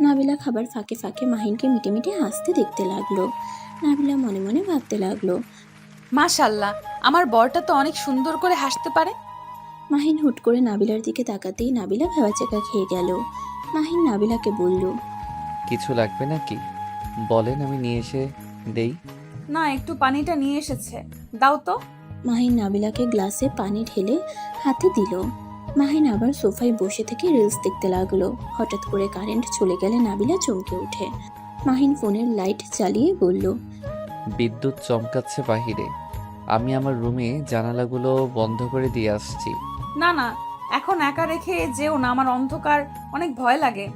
নাবিলা খাবার ফাঁকে ফাঁকে মাহিনকে মিটে মিটে হাসতে দেখতে লাগলো। নাবিলা মনে মনে ভাবতে লাগলো, মাশাল্লাহ, আমার বরটা তো অনেক সুন্দর করে হাসতে পারে। মাহিন হুট করে নাবিলার দিকে তাকাতেই নাবিলা ভেবাচেকা খেয়ে গেল। মাহিন নাবিলাকে বলল, কিছু লাগবে নাকি বলেন, আমি নিয়ে এসে দেই। না, একটু পানিটা নিয়ে এসেছে, দাও তো। মাহিন নাবিলাকে গ্লাসে পানি ঢেলে হাতে দিল। মাহিন আবার সোফায় বসে থেকে রিলস দেখতে লাগলো। হঠাৎ করে কারেন্ট চলে গেলে নাবিলা চমকে ওঠে। মাহিন ফোনের লাইট জ্বালিয়ে বলল, বিদ্যুৎ চমকাচ্ছে বাহিরে, আমি আমার রুমে জানালাগুলো বন্ধ করে দিয়ে আসছি। না না, এখন একা রেখে যেও না, আমার অন্ধকার অনেক ভয় লাগে।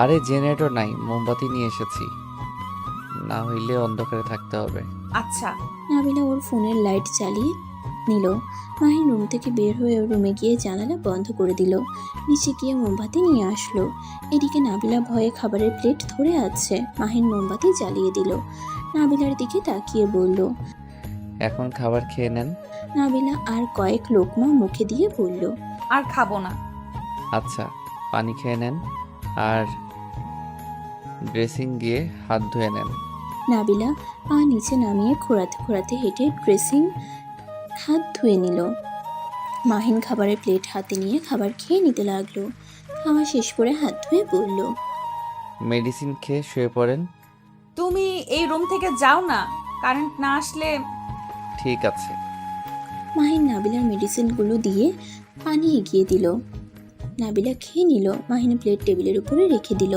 আরে জেনারেটর নাই, মোমবাতি নিয়ে এসেছি, না হইলে অন্ধকারে থাকতে হবে। আচ্ছা। নাবিলা ওর ফোনের লাইট চালিয়ে নিল। মাহিন রুম থেকে বের হয়ে ওর রুমে গিয়ে জানালা বন্ধ করে দিল। নিচে গিয়ে মোমবাতি নিয়ে আসলো। এদিকে নাবিলা ভয়ে খাবারের প্লেট ধরে আছে। মাহিন মোমবাতি জ্বালিয়ে দিল। নাবিলার দিকে তাকিয়ে বলল। এখন খাবার খেয়ে নেন। নাবিলা আর কয়েক লোকমা মুখে দিয়ে বলল। আর খাবো না। আচ্ছা, পানি খেয়ে নেন আর ড্রেসিং গিয়ে হাত ধুয়ে নেন। নাবিলা পা নিচে নামিয়ে খোঁড়াতে খোঁড়াতে হেঁটে ড্রেসিং হাত ধুয়ে নিল। মাহিন খাবারের প্লেট হাতে নিয়ে খাবার খেয়ে নিতে লাগলো। খাওয়া শেষ করে হাত ধুয়ে বলল। মেডিসিন খেয়ে শুয়ে পড়েন। তুমি এই রুম থেকে যাও না, কারেন্ট না আসলে। ঠিক আছে। মাহিন নাবিলার মেডিসিনগুলো দিয়ে পানি এগিয়ে দিল। নাবিলা খেয়ে নিল। মাহিন প্লেট টেবিলের উপরে রেখে দিল।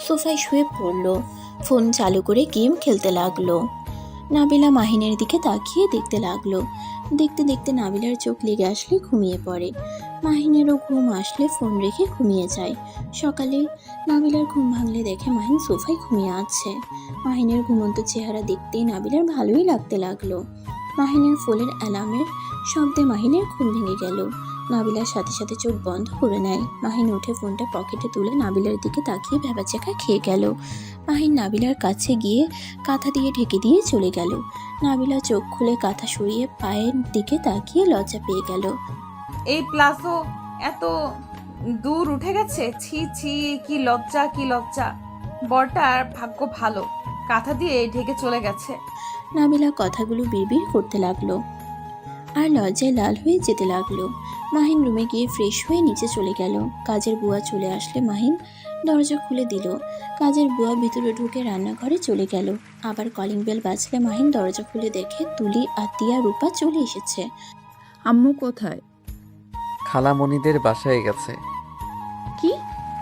সোফায় শুয়ে পড়ল। ফোন চালু করে গেম খেলতে লাগলো। নাবিলা মাহিনের দিকে তাকিয়ে দেখতে লাগলো। দেখতে দেখতে নাবিলার চোখ লেগে আসলে ঘুমিয়ে পড়ে। মাহিনেরও ঘুম আসলে ফোন রেখে ঘুমিয়ে যায়। সকালে নাবিলার ঘুম ভাঙলে দেখে মাহিন সোফায় ঘুমিয়ে আছে। মাহিনের ঘুমন্ত চেহারা দেখতেই নাবিলার ভালোই লাগতে লাগলো। মাহিনের ফোনের অ্যালার্মের শব্দে মাহিনের ঘুম ভেঙে গেল। নাবিলার সাথে সাথে চোখ বন্ধ করে নেয়। মাহিন উঠে ফোনটা পকেটে তুলে নাবিলার দিকে তাকিয়ে ভ্যাবাচ্যাকা খেয়ে গেল। মাহিন নাবিলার কাছে গিয়ে কাঁথা দিয়ে ঢেকে দিয়ে চলে গেল। নাবিলা চোখ খুলে কাঁথা সরিয়ে পায়ের দিকে তাকিয়ে লজ্জা পেয়ে গেল। এই প্লাজো এত দূর উঠে গেছে, ছি ছি, কি লজ্জা কি লজ্জা। বরটার ভাগ্য ভালো, কাঁথা দিয়ে ঢেকে চলে গেছে। নাবিলা কথাগুলো বিড়বিড় করতে লাগলো আর লজ্জায় লাল হয়ে যেতে লাগলো। মাহিন রুমে গিয়ে ফ্রেশ হয়ে নিচে চলে গেল। কাজের বুয়া চলে আসলে মাহিন দরজা খুলে দিল। কাজের বুয়া ভিতরে ঢুকে রান্নাঘরে চলে গেল। আবার কলিং বেল বাজলে মাহিন দরজা খুলে দেখে তুলি, আতিয়া, রূপা চলে এসেছে। আম্মু কোথায়? খালামণিদের বাসায় গেছে। কি,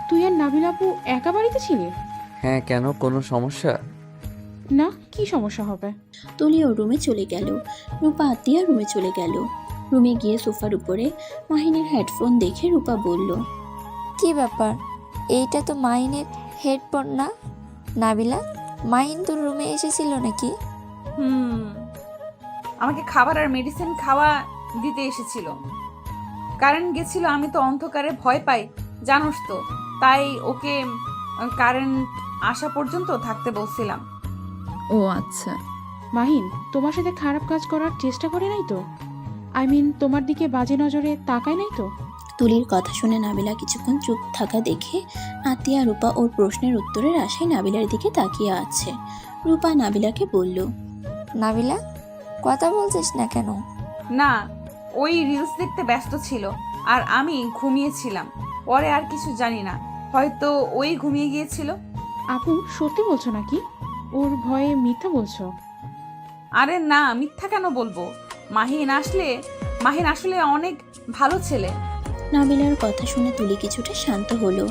তুই আর নাবিলা আপু একা বাড়িতে ছিলে? হ্যাঁ, কেন, কোনো সমস্যা? না, কি সমস্যা হবে? তুলি ওর রুমে চলে গেল। রূপা আতিয়া রুমে চলে গেল। রুমে গিয়ে সোফার উপরে মাহিনের হেডফোন দেখে রূপা বলল। কি ব্যাপার, এইটা তো মাহিনের হেডফোন না? নাবিলা, মাহিন তোর রুমে এসেছিল নাকি? আমাকে খাবার আর মেডিসিন খাওয়া দিতে এসেছিল। কারেন্ট গেছিল, আমি তো অন্ধকারে ভয় পাই জানোস তো, তাই ওকে কারেন্ট আসা পর্যন্ত থাকতে বলছিলাম। ও আচ্ছা। মাহিন তোমার সাথে খারাপ কাজ করার চেষ্টা করে নাই তো? আই মিন তোমার দিকে বাজে নজরে তাকায় নাই তো? তুলির কথা শুনে নাবিলা কিছুক্ষণ চুপ থাকা দেখে আতিয়া রূপা ওর প্রশ্নের উত্তরের আশায় নাবিলার দিকে তাকিয়ে আছে। রূপা নাবিলাকে বলল। নাবিলা, কথা বলছিস না কেন? না, ওই রিলস দেখতে ব্যস্ত ছিল আর আমি ঘুমিয়েছিলাম। পরে আর কিছু জানি না, হয়তো ওই ঘুমিয়ে গিয়েছিল। আপু সত্যি বলছো নাকি? ওর ভয়ে মিথ্যা বলছো? আরে না, মিথ্যা কেন বলবো। মাহিন আসলে অনেক ভালো ছেলে। নাবিলার কথা শুনে তুলি কিছুটা শান্ত হলো।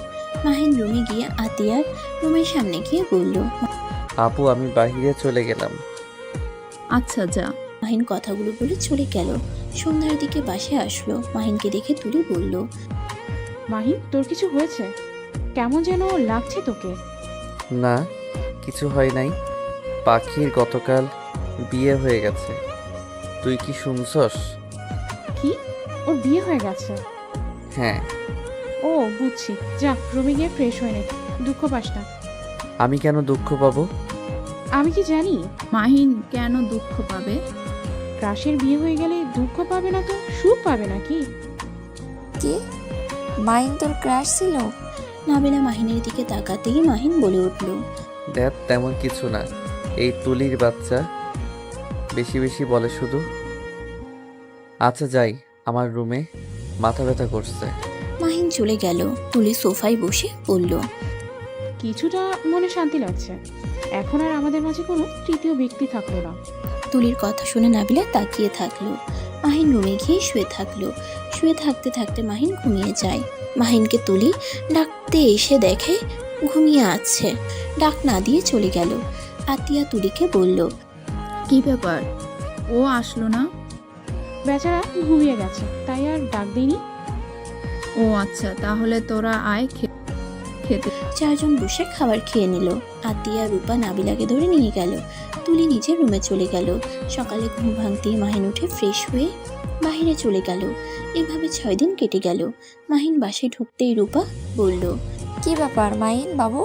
মাহিন রুমে গিয়ে আতিয়ার রুমের সামনে গিয়ে বলল। আপু, আমি বাইরে চলে গেলাম। আচ্ছা যা। মাহিন কথাগুলো বলে চলে গেল। সন্ধ্যার দিকে বাসায় আসলো। মাহিনকে দেখে তুলি বলল। মাহিন তোর কিছু হয়েছে? কেমন যেন লাগছে তোকে। না, কিছু হয় নাই। পাখির গতকাল বিয়ে হয়ে গেছে। তুই কি শুনছস? কি, ওর বিয়ে হয়ে গেছে? হ্যাঁ। ও বুঝছি, যা রুমে গিয়ে ফ্রেশ হয়ে নে, দুঃখ পাস না। আমি কেন দুঃখ পাবো? আমি কি জানি? মাহিন কেন দুঃখ পাবে? ক্রাশের বিয়ে হয়ে গেলে দুঃখ পাবে না তো সুখ পাবে নাকি? কি, মাহিন তোর ক্রাশ ছিল? নাবিলা মাহিনের দিকে তাকাতেই মাহিন বলে উঠল। দেখ, তেমন কিছু না। এই তুলির বাচ্চা বেশি বেশি বলে শুধু। আচ্ছা যাই, আমার রুমে মাথা ব্যথা করছে। মাহিন চলে গেল। তুলি সোফায় বসে বলল। কিছুটা মনে শান্তি লাগছে, এখন আর আমাদের মাঝে কোনো তৃতীয় ব্যক্তি থাকলো না। তুলির কথা শুনে নাবিলা তাকিয়ে থাকলো। মাহিন রুমে গিয়ে শুয়ে থাকলো। শুয়ে থাকতে থাকতে মাহিন ঘুমিয়ে যায়। মাহিনকে তুলি ডাকতে এসে দেখে ঘুমিয়ে আছে। ডাক না দিয়ে চলে গেল। আতিয়া তুলিকে বলল। কি ব্যাপার? ও আসলো না? বেচারা ঘুমিয়ে গেছে, তাই আর ডাক দিইনি। ও আচ্ছা, তাহলে তোরা আয় খেতে। চারজন বসে খাবার খেয়ে নিল। আতিয়া রূপা নাবিলাকে ধরে নিয়ে গেল। তুলি নিজের রুমে চলে গেল। সকালে ঘুম ভাঙতেই মাহিন উঠে ফ্রেশ হয়ে বাইরে চলে গেল। এভাবে 6 দিন কেটে গেল। মাহিন বাসায় ঢুকতেই রূপা বলল, কি ব্যাপার মাহিন বাবু,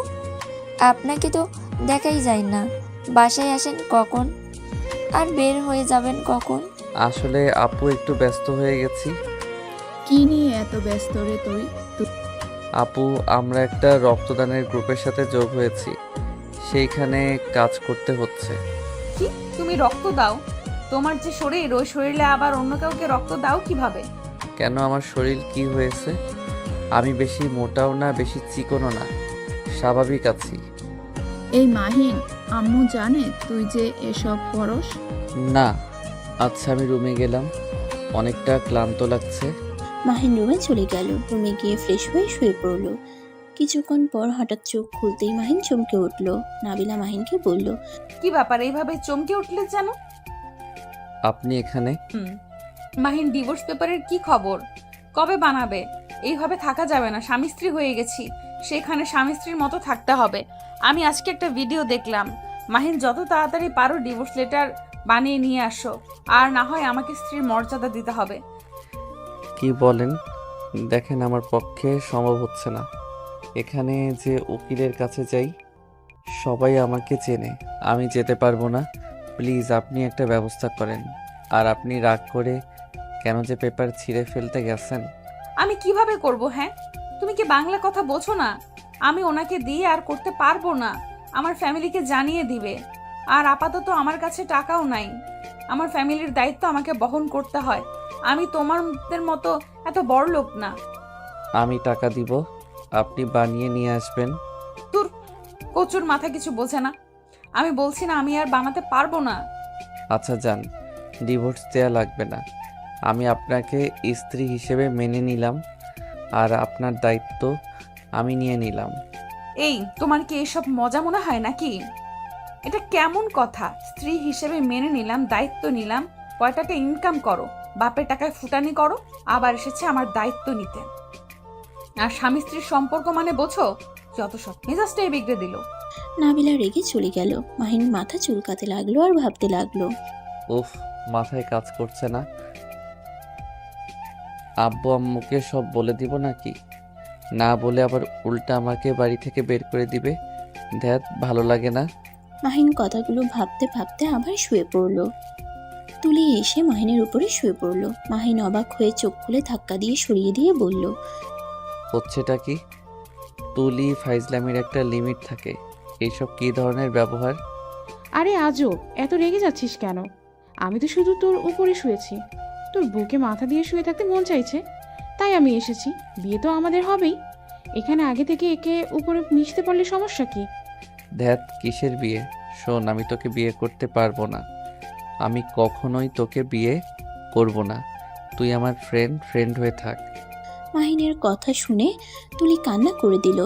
আপনাকে তো দেখাই যায় না। বাসায় আসেন কখন আর বের হয়ে যাবেন কখন? আসলে আপু একটু ব্যস্ত হয়ে গেছি। কি নিয়ে এত ব্যস্ত রে তুই? আপু, আমরা একটা রক্তদানের গ্রুপের সাথে যোগ হয়েছি, সেইখানে কাজ করতে হচ্ছে। কি, তুমি রক্ত দাও? তোমার যে শরীর, ওই শরীরে আবার অন্য কাউকে রক্ত দাও কিভাবে? কেন, আমার শরীর কি হয়েছে? আমি বেশি মোটাও না, বেশি চিকনও না, স্বাভাবিক আছি। এই মাহিন, আম্মু জানে তুই যে এসব করস? না। আচ্ছা, আমি রুমে গেলাম, অনেকটা ক্লান্ত লাগছে। মাহিন রুমে চলে গেল। রুমে গিয়ে ফ্রেশ হয়ে শুয়ে পড়ল। কিছুক্ষণ পর হঠাৎ চোখ খুলতেই মাহিন চমকে উঠল। নাবিলা মাহিনকে বলল, কি ব্যাপার, এইভাবে চমকে উঠলে যেন? আপনি এখানে? মাহিন, ডিভোর্স পেপারের কি খবর? কবে বানাবে? এইভাবে থাকা যাবে না, স্বামী স্ত্রী হয়ে গেছি, সেখানে স্বামী স্ত্রীর মতো থাকতে হবে। আমি আজকে একটা ভিডিও দেখলাম। মাহিন, যত তাড়াতাড়ি পারো ডিভোর্স লেটার বানিয়ে নিয়ে আসো, আর না হয় আমাকে স্ত্রীর মর্যাদা দিতে হবে। কি বলেন? দেখেন, আমার পক্ষে সম্ভব হচ্ছে না। এখানে যে উকিলের কাছে যাই, সবাই আমাকে চেনে, আমি যেতে পারবো না। প্লিজ আপনি একটা ব্যবস্থা করেন। আর আপনি রাগ করে কেন যে পেপার ছিঁড়ে ফেলতে গেছেন? আমি কিভাবে করব? হ্যাঁ, তুমি কি বাংলা কথা বোঝো না? আমি ওনাকে দিয়ে আর করতে পারবো না, আমার ফ্যামিলিকে জানিয়ে দিবে। আর আপাতত আমার কাছে টাকাও নাই, আমার ফ্যামিলির দায়িত্ব আমাকে বহন করতে হয়। আমি তোমাদের মতো এত বড় লোক না। আমি টাকা দিব, আপনি বানিয়ে নিয়ে আসবেন। তোর কচুর মাথা কিছু বোঝে না। আমি বলছি না, আমি আর বানাতে পারবো না। আচ্ছা যান, ডিভোর্স দেওয়া লাগবে না। আমি আপনাকে স্ত্রী হিসেবে মেনে নিলাম, আর আপনার দায়িত্ব আমি নিয়ে নিলাম। এই, তোমার কি এসব মজা মনে হয় নাকি? এটা কেমন কথা? স্ত্রী হিসেবে মেনে নিলাম, দায়িত্ব নিলাম। কয় টাকা ইনকাম করো, বাপের টাকায় ফুটানি করো, আবার এসেছে আমার দায়িত্ব নিতে। আর স্বামী স্ত্রীর সম্পর্ক মানে বোঝো? যত সব, মেজাজটাই বিগড়ে দিল। নাবিলা রেগে চলে গেল। মাহিন মাথা চুলকাতে লাগলো আর ভাবতে লাগলো, উফ, মাথায় কাজ করছে না। আব্বু আম্মুকে সব বলে দিব নাকি? না বলে আবার উল্টা আমাকে বাড়ি থেকে বের করে দিবে। ধ্যাত, ভালো লাগে না। মাহিন কথাগুলো ভাবতে ভাবতে আবার শুয়ে পড়ল। তুলি এসে মাহিনের উপরে শুয়ে পড়ল। মাহিন অবাক হয়ে চোখ খুলে ধাক্কা দিয়ে সরিয়ে দিয়ে বলল, হচ্ছেটা কি? তুলি ফাইজলামির একটা লিমিট থাকে, এইসব কি ধরনের ব্যবহার? আরে আজব, এত রেগে যাচ্ছিস কেন? আমি তো শুধু তোর উপরে শুয়েছি, তোর বুকে মাথা দিয়ে শুয়ে থাকতে মন চাইছে, তাই আমি এসেছি। বিয়ে তো আমাদের হবেই, এখানে আগে থেকে একে উপরে মিশতে পারলে সমস্যা কি? ধ্যাত, কিসের বিয়ে? শোন, আমি তোকে বিয়ে করতে পারবো না। আমি কখনোই তোকে বিয়ে করব না। তুই আমার ফ্রেন্ড হয়ে থাক। মাহিনের কথা শুনে তুলি কান্না করে দিল।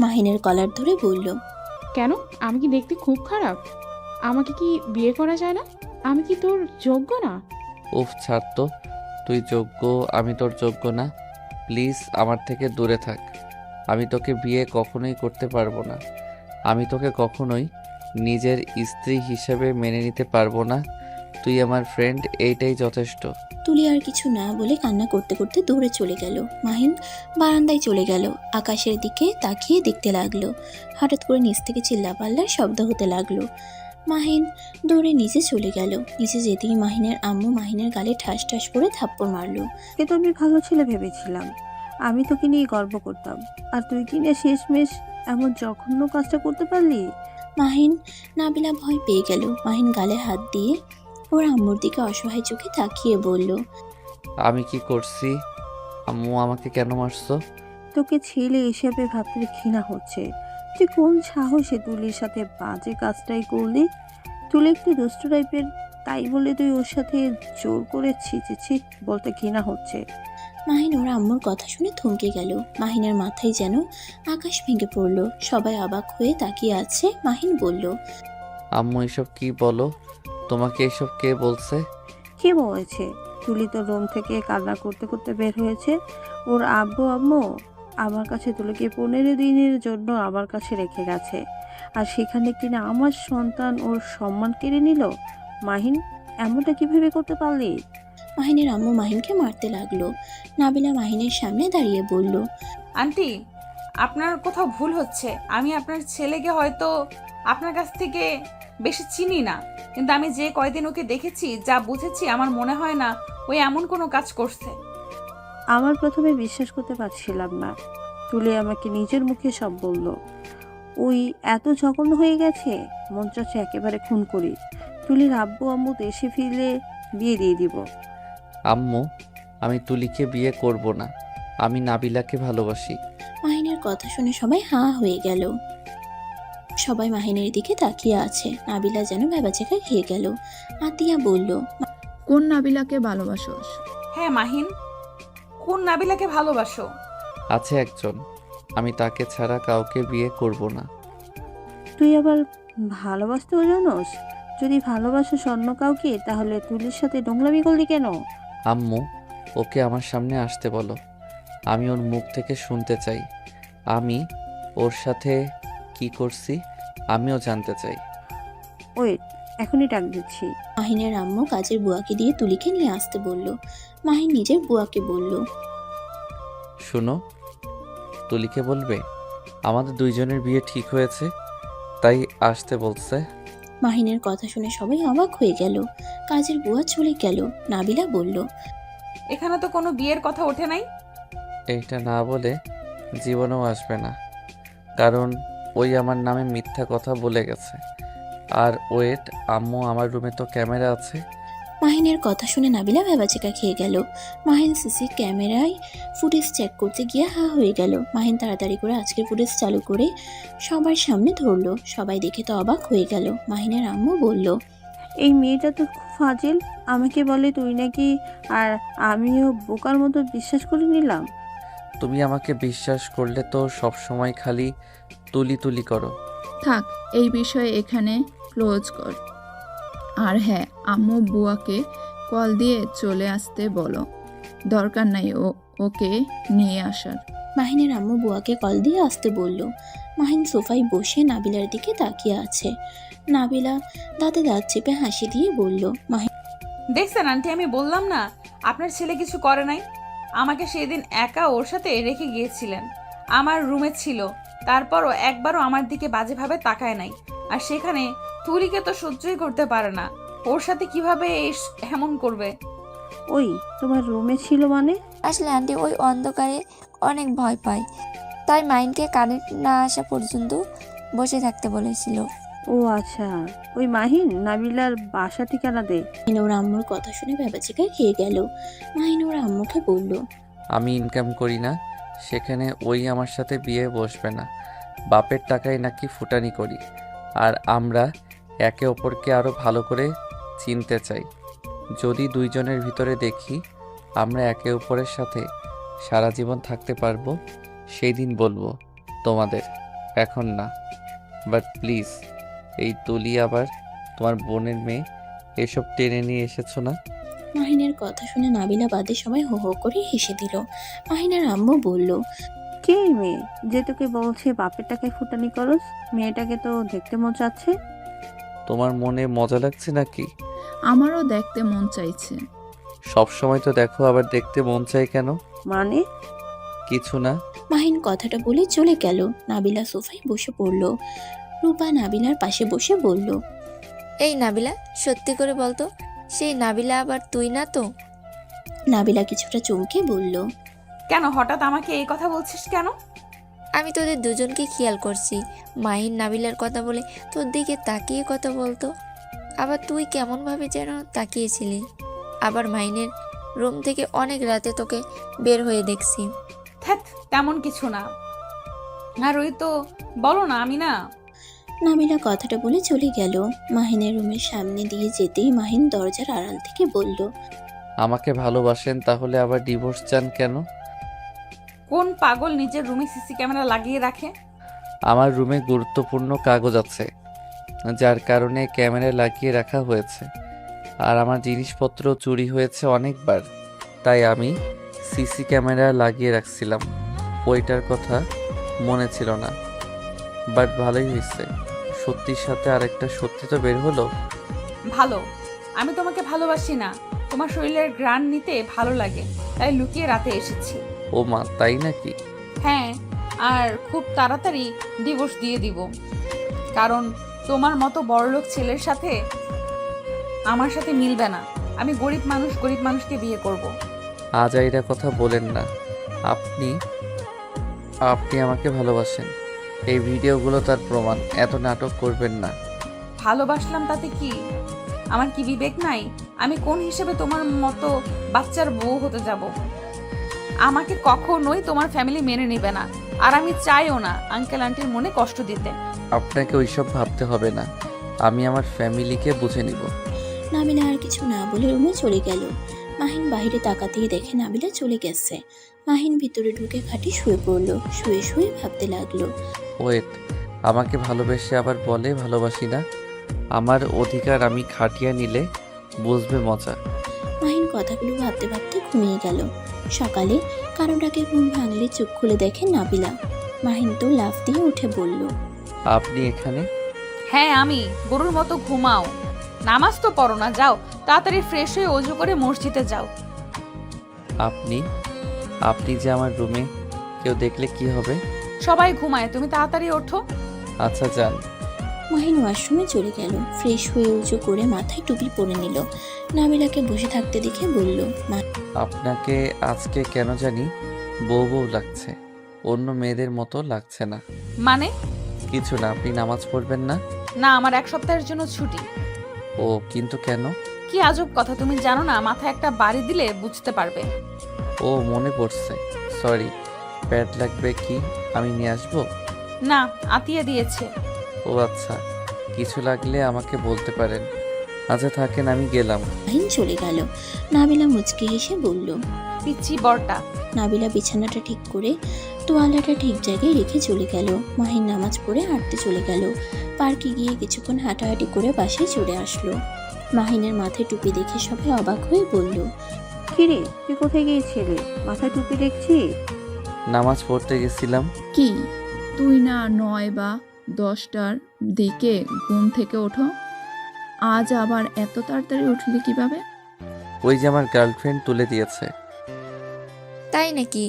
মাহিনের কলার ধরে বলল, কেন, আমি কি দেখতে খুব খারাপ? আমাকে কি বিয়ে করা যায় না? আমি কি তোর যোগ্য না? উফ, ছাড় তো। তুই যোগ্য, আমি তোর যোগ্য না। প্লিজ আমার থেকে দূরে থাক। আমি তোকে বিয়ে কখনোই করতে পারবো না। আমি তোকে কখনোই নিজের স্ত্রী হিসেবে মেনে নিতে পারবো না। তুই আমার ফ্রেন্ড, এইটাই যথেষ্ট। তুলি আর কিছু না বলে কান্না করতে করতে দৌড়ে চলে গেল। মাহিন বারান্দায় চলে গেল, আকাশের দিকে তাকিয়ে দেখতে লাগলো। হঠাৎ করে নিচ থেকে চিল্লাপাল্লার শব্দ হতে লাগলো। মাহিন দৌড়ে নিচে চলে গেল। নিচে যেতেই মাহিনের আম্মু মাহিনের গালে ঠাস ঠাস করে থাপ্পড় মারলো। তোকে তো আমি ভালো ছেলে ভেবেছিলাম, আমি তোকে নিয়ে গর্ব করতাম, আর তুই কি না শেষমেশ এমন জঘন্য কাজটা করতে পারলি? মাহিন নাবিলা ভয় পেয়ে গেল। মাহিন গালে হাত দিয়ে ওর আম্মুর দিকে অসহায় চোখে তাকিয়ে বলল, আমি কি করছি? আম্মু আমাকে কেন মারছো? তোকে ছেলে হিসেবে ভাবতে ঘৃণা হচ্ছে। তুই কোন সাহসে তুলির সাথে বাজে কাজটাই করলি? তুলি একটু দুষ্ট টাইপের, তাই বলে তুই ওর সাথে জোর করে ছিচেছি বলতে ঘৃণা হচ্ছে। মাহিন ওর আম্মুর কথা শুনে থমকে গেল। মাহিনের মাথায় যেন আকাশ ভেঙে পড়ল। সবাই অবাক হয়ে তাকিয়ে আছে। মাহিন বলল, আম্মু এসব কি বলো? তোমাকে এসব কে বলছে? কে বলেছে? তুলি তো রুম থেকে কান্না করতে করতে বের হয়েছে। ওর আব্বু আম্মু আমার কাছে তুলিকে 15 দিনের জন্য আমার কাছে রেখে গেছে, আর সেখানে কিনা আমার সন্তান ওর সম্মান কেড়ে নিল। মাহিন, এমনটা কিভাবে করতে পারলি? মাহিনের আম্মু মাহিনকে মারতে লাগলো। নাবিলা মাহিনের সামনে দাঁড়িয়ে বলল, আন্টি, আপনার কোথাও ভুল হচ্ছে। আমি আপনার ছেলেকে হয়তো আপনার কাছ থেকে বেশি চিনি না, কিন্তু আমি যে কয়দিন ওকে দেখেছি, যা বুঝেছি, আমার মনে হয় না ওই এমন কোনো কাজ করছে। আমার প্রথমে বিশ্বাস করতে পারছিলাম না। তুলি আমাকে নিজের মুখে সব বলল। ওই এত জঘন্য হয়ে গেছে, মন চাচ্ছে একেবারে খুন করি। তুলির আব্বু আম্মু দেশে ফিরলে বিয়ে দিয়ে দিব। আম্মু, আমি তুলিকে বিয়ে করব না। আমি নাবিলাকে ভালোবাসি। মাহিনের কথা শুনে সবাই হাঁ হয়ে গেল। সবাই মাহিনের দিকে তাকিয়ে আছে। নাবিলা যেন ভেবাচেকা খেয়ে গেল। আতিয়া বলল, কোন নাবিলাকে ভালোবাসোস? হ্যাঁ মাহিন, কোন নাবিলাকে ভালোবাসো? আছে একজন, আমি তাকে ছাড়া কাউকে বিয়ে করব না। তুই আবার ভালোবাসতেও জানোস? যদি ভালোবাসিস অন্য কাউকে, তাহলে তুলির সাথে নোংরামি করলি কেন? আম্মু, ওকে আমার সামনে আসতে বলো। আমি ওর মুখ থেকে শুনতে চাই। আমি ওর সাথে কি করছি আমিও জানতে চাই। ওয়েট, এখনই ডাক দিচ্ছি। মাহিনের আম্মু কাজের বুয়াকে দিয়ে তুলিকে নিয়ে আসতে বলল। মাহিন নিজের বুয়াকে বলল, শুনো, তুলিকে বলবে আমাদের দুইজনের বিয়ে ঠিক হয়েছে, তাই আসতে বলছে। মাহিনের কথা শুনে সবাই অবাক হয়ে গেল। কাজের বুয়া চলে গেল। নাবিলা বলল, এখানে তো কোনো বিয়ের কথা ওঠে নাই। এইটা না বলে জীবনেও আসবে না, কারণ ওই আমার নামে মিথ্যা কথা বলে গেছে। আর ওয়েট, আম্মু, আমার রুমে তো ক্যামেরা আছে। মাহিনের কথা শুনে নাবিলা ভেবাচেকা খেয়ে গেল। মাহিন সিসি ক্যামেরায় ফুটেজ চেক করতে গিয়ে হা হয়ে গেল। মাহিন তাড়াতাড়ি করে আজকের ফুটেজ চালু করে সবার সামনে ধরলো। সবাই দেখে তো অবাক হয়ে গেল। মাহিনের আম্মু বলল, এই মেয়েটা তো খুব ফাজিল। আমাকে বলে তুই নাকি, আর আমিও বোকার মতো বিশ্বাস করে নিলাম। তুমি আমাকে বিশ্বাস করলে তো সব সময় খালি তুলি তুলি করো। থাক, এই বিষয়ে এখানে ক্লোজ কর। আর হ্যাঁ, আম্মু বুয়াকে কল দিয়ে চলে আসতে বলো। দরকার নাই ওকে নিয়ে আসার। মাহিনের আম্মু বুয়াকে কল দিয়ে আসতে বলল। মাহিন সোফায় বসে নাবিলার দিকে তাকিয়ে আছে। নাবিলা দাঁতে দাঁত চেপে হাসি দিয়ে বলল, দেখছেন আন্টি, আমি বললাম না আপনার ছেলে কিছু করে নাই। আমাকে সেদিন একা ওর সাথে রেখে গিয়েছিলেন, আমার রুমে ছিল। তারপরও একবারও আমার দিকে বাজেভাবে তাকায় নাই। আর সেখানে তুলিকে তো সহ্যই করতে পারে না, ওর সাথে কিভাবে এমন করবে? ওই তোমার রুমে ছিল মানে? আসলে আন্টি ওই অন্ধকারে অনেক ভয় পায়, তাই মাইন্ডকে কারেন্ট না আসা পর্যন্ত বসে থাকতে বলেছিল। ও আচ্ছা, ওই মাহিন নাবিলার বাসা ঠিকানা দে। মাহিন ওর আম্মুর কথা শুনে ভেবাচেকা খেয়ে গেল। মাহিন ওর আম্মুকে বলল, আমি ইনকাম করি না, সেখানে ওই আমার সাথে বিয়ে বসবে না। বাপের টাকায় নাকি ফুটানি করি। আর আমরা একে অপরকে আরও ভালো করে চিনতে চাই। যদি দুইজনের ভিতরে দেখি আমরা একে অপরের সাথে সারা জীবন থাকতে পারবো, সেই দিন বলবো তোমাদের, এখন না। বাট প্লিজ, এই তুলি আবার তোমার বোনের মেয়ে, এসব টেনে নিয়ে এসেছো না? মাহিনের কথা শুনে নাবিলা বাদে সবাই হো হো করে হেসে দিল। মাহিনের আম্মু বলল, কে এই মেয়ে যে তোকে বলছে বাপের টাকায় ফুটানি করস? মেয়েটাকে তো দেখতে মন চাচ্ছে। তোমার মনে মজা লাগছে নাকি? আমারও দেখতে মন চাইছে। সব সময় তো দেখো, আবার দেখতে মন চাই কেন? মানে? কিছু না। মাহিন কথাটা বলে চলে গেল। নাবিলা সোফায় বসে পড়ল। রূপা নাবিলার পাশে বসে বলল, এই নাবিলা, সত্যি করে বলতো, সেই নাবিলা আবার তুই না তো? নাবিলা কিছুটা চমকে বলল, কেন হঠাৎ আমাকে এই কথা বলছিস কেন? আমি তোদের দুজনকে খেয়াল করছি। মাহিন নাবিলার কথা বলে তোর দিকে তাকিয়ে কথা বলতো, আবার তুই কেমনভাবে যেন তাকিয়েছিলি। আবার মাহিনের রুম থেকে অনেক রাতে তোকে বের হয়ে দেখছি। ধ্যাৎ, তেমন কিছু না। আর ওই তো, বলো না, আমি না। নাবিলা কথাটা বলে চলে গেল। মাহিনের রুমের সামনে দিয়ে যেতেই মাহিন দরজার আড়াল থেকে বলল, আমাকে ভালোবাসেন, তাহলে আবার ডিভোর্স চান কেন? কোন পাগল নিজের রুমে সিসি ক্যামেরা লাগিয়ে রাখে? আমার রুমে গুরুত্বপূর্ণ কাগজ আছে, যার কারণে ক্যামেরা লাগিয়ে রাখা হয়েছে। আর আমার জিনিসপত্র চুরি হয়েছে অনেকবার, তাই আমি সিসি ক্যামেরা লাগিয়ে রাখছিলাম। ওইটার কথা মনে ছিল না, বাট ভালোই হয়েছে। সত্যির সাথে আরেকটা সত্যি তো বের হলো। ভালো, আমি তোমাকে ভালোবাসি না, তোমার শরীরের ঘ্রাণ নিতে ভালো লাগে, তাই লুকিয়ে রাতে এসেছি। ও মা, তাই নাকি? হ্যাঁ, আর খুব তাড়াতাড়ি ডিভোর্স দিয়ে দিব, কারণ তোমার মতো বড়লোক ছেলের সাথে আমার সাথে মিলবে না। আমি গরিব মানুষকে বিয়ে করব। আজাইরা কথা বলেন না। আপনি আপনি আমাকে ভালোবাসেন, এই ভিডিওগুলো তার প্রমাণ। এত নাটক করবেন না। ভালোবাসলাম তাতে কি? আমার কি বিবেক নাই? আমি কোন হিসেবে তোমার মতো বাচ্চার বউ হতে যাব? আমাকে কখনোই তোমার ফ্যামিলি মেনে নেবে না, আর আমি চাইও না আঙ্কেল আন্টির মনে কষ্ট দিতে। আপনাকে ওইসব ভাবতে হবে না, আমি আমার ফ্যামিলিকে বুঝে নিব। নাবিলা আর কিছু না বলে রুমে চলে গেল। মাহিন বাইরে তাকাতেই দেখে নাবিলা চলে গেছে। মাহিন ভিতরে ঢুকে খাটে শুয়ে পড়ল। শুয়ে শুয়ে ভাবতে লাগলো। ওয়েট, আমাকে ভালোবেসে আবার বলে ভালোবাসি না। আমার অধিকার আমি খাটিয়ে নিলে বুঝবে মজা। মাহিন কথাগুলো ভাবতে ভাবতে ঘুমিয়ে গেল। সকালে কারোটাকে ঘুম ভাঙলে চোখ খুলে দেখে নাবিলা। মাহিন তো লাফ দিয়ে উঠে বলল, আপনি এখানে? হ্যাঁ, আমি। গরুর মতো ঘুমাও, নামাজ তো পড়ো না, যাও তাড়াতাড়ি ফ্রেশ হয়ে অজু করে মসজিদে যাও। আপনি আপনি যে আমার রুমে, কেউ দেখলে কি হবে? সবাই ঘুমায়, তুমি তাড়াতাড়ি ওঠো। আচ্ছা যান। মাহিন ওয়াশরুমে চলে গেল। ফ্রেশ হয়ে উঁচু করে মাথায় টুপি পরে নিল। নাবিলাকে বসে থাকতে দেখে বলল, আপনাকে আজকে কেন জানি বউ বউ লাগছে, অন্য মেয়েদের মতো লাগছে না। মানে? কিছু না, আপনি নামাজ পড়বেন না? না, আমার 1 সপ্তাহের জন্য ছুটি। ও, কিন্তু কেন? কি আজব কথা, তুমি জানো না? মাথায় একটা বাড়ি দিলে বুঝতে পারবে। ও, মনে পড়ছে, সরি। প্যাড লাগবে কি আমি নিয়ে আসবো? না, আতিয়া দিয়েছে। ও আচ্ছা, কিছু লাগলে আমাকে বলতে পারেন। আচ্ছা থাকেন, আমি গেলাম। মাহিন চলে গেল। নাবিলা মুচকি হেসে বলল, পিচ্ছি বরটা। নাবিলা বিছানাটা ঠিক করে তোয়ালাটা ঠিক জায়গায় রেখে চলে গেল। মাহিন নামাজ পড়ে হাঁটতে চলে গেল। পার্কে গিয়ে কিছুক্ষণ হাঁটাহাঁটি করে বাসায় চলে আসলো। মাহিনের মাথায় টুপি দেখে সবাই অবাক হয়ে বলল, কিরে, তুই কোথায় গিয়েছিলি? মাথায় টুপি দেখছি। নামাজ পড়তে গেছিলাম। কি তুই না 9 বা 10টার দিকে ঘুম থেকে ওঠো? আজ আবার এত তাড়াতাড়ি উঠলি কিভাবে? ওই যে আমার গার্লফ্রেন্ড তুলে দিয়েছে। তাই নাকি?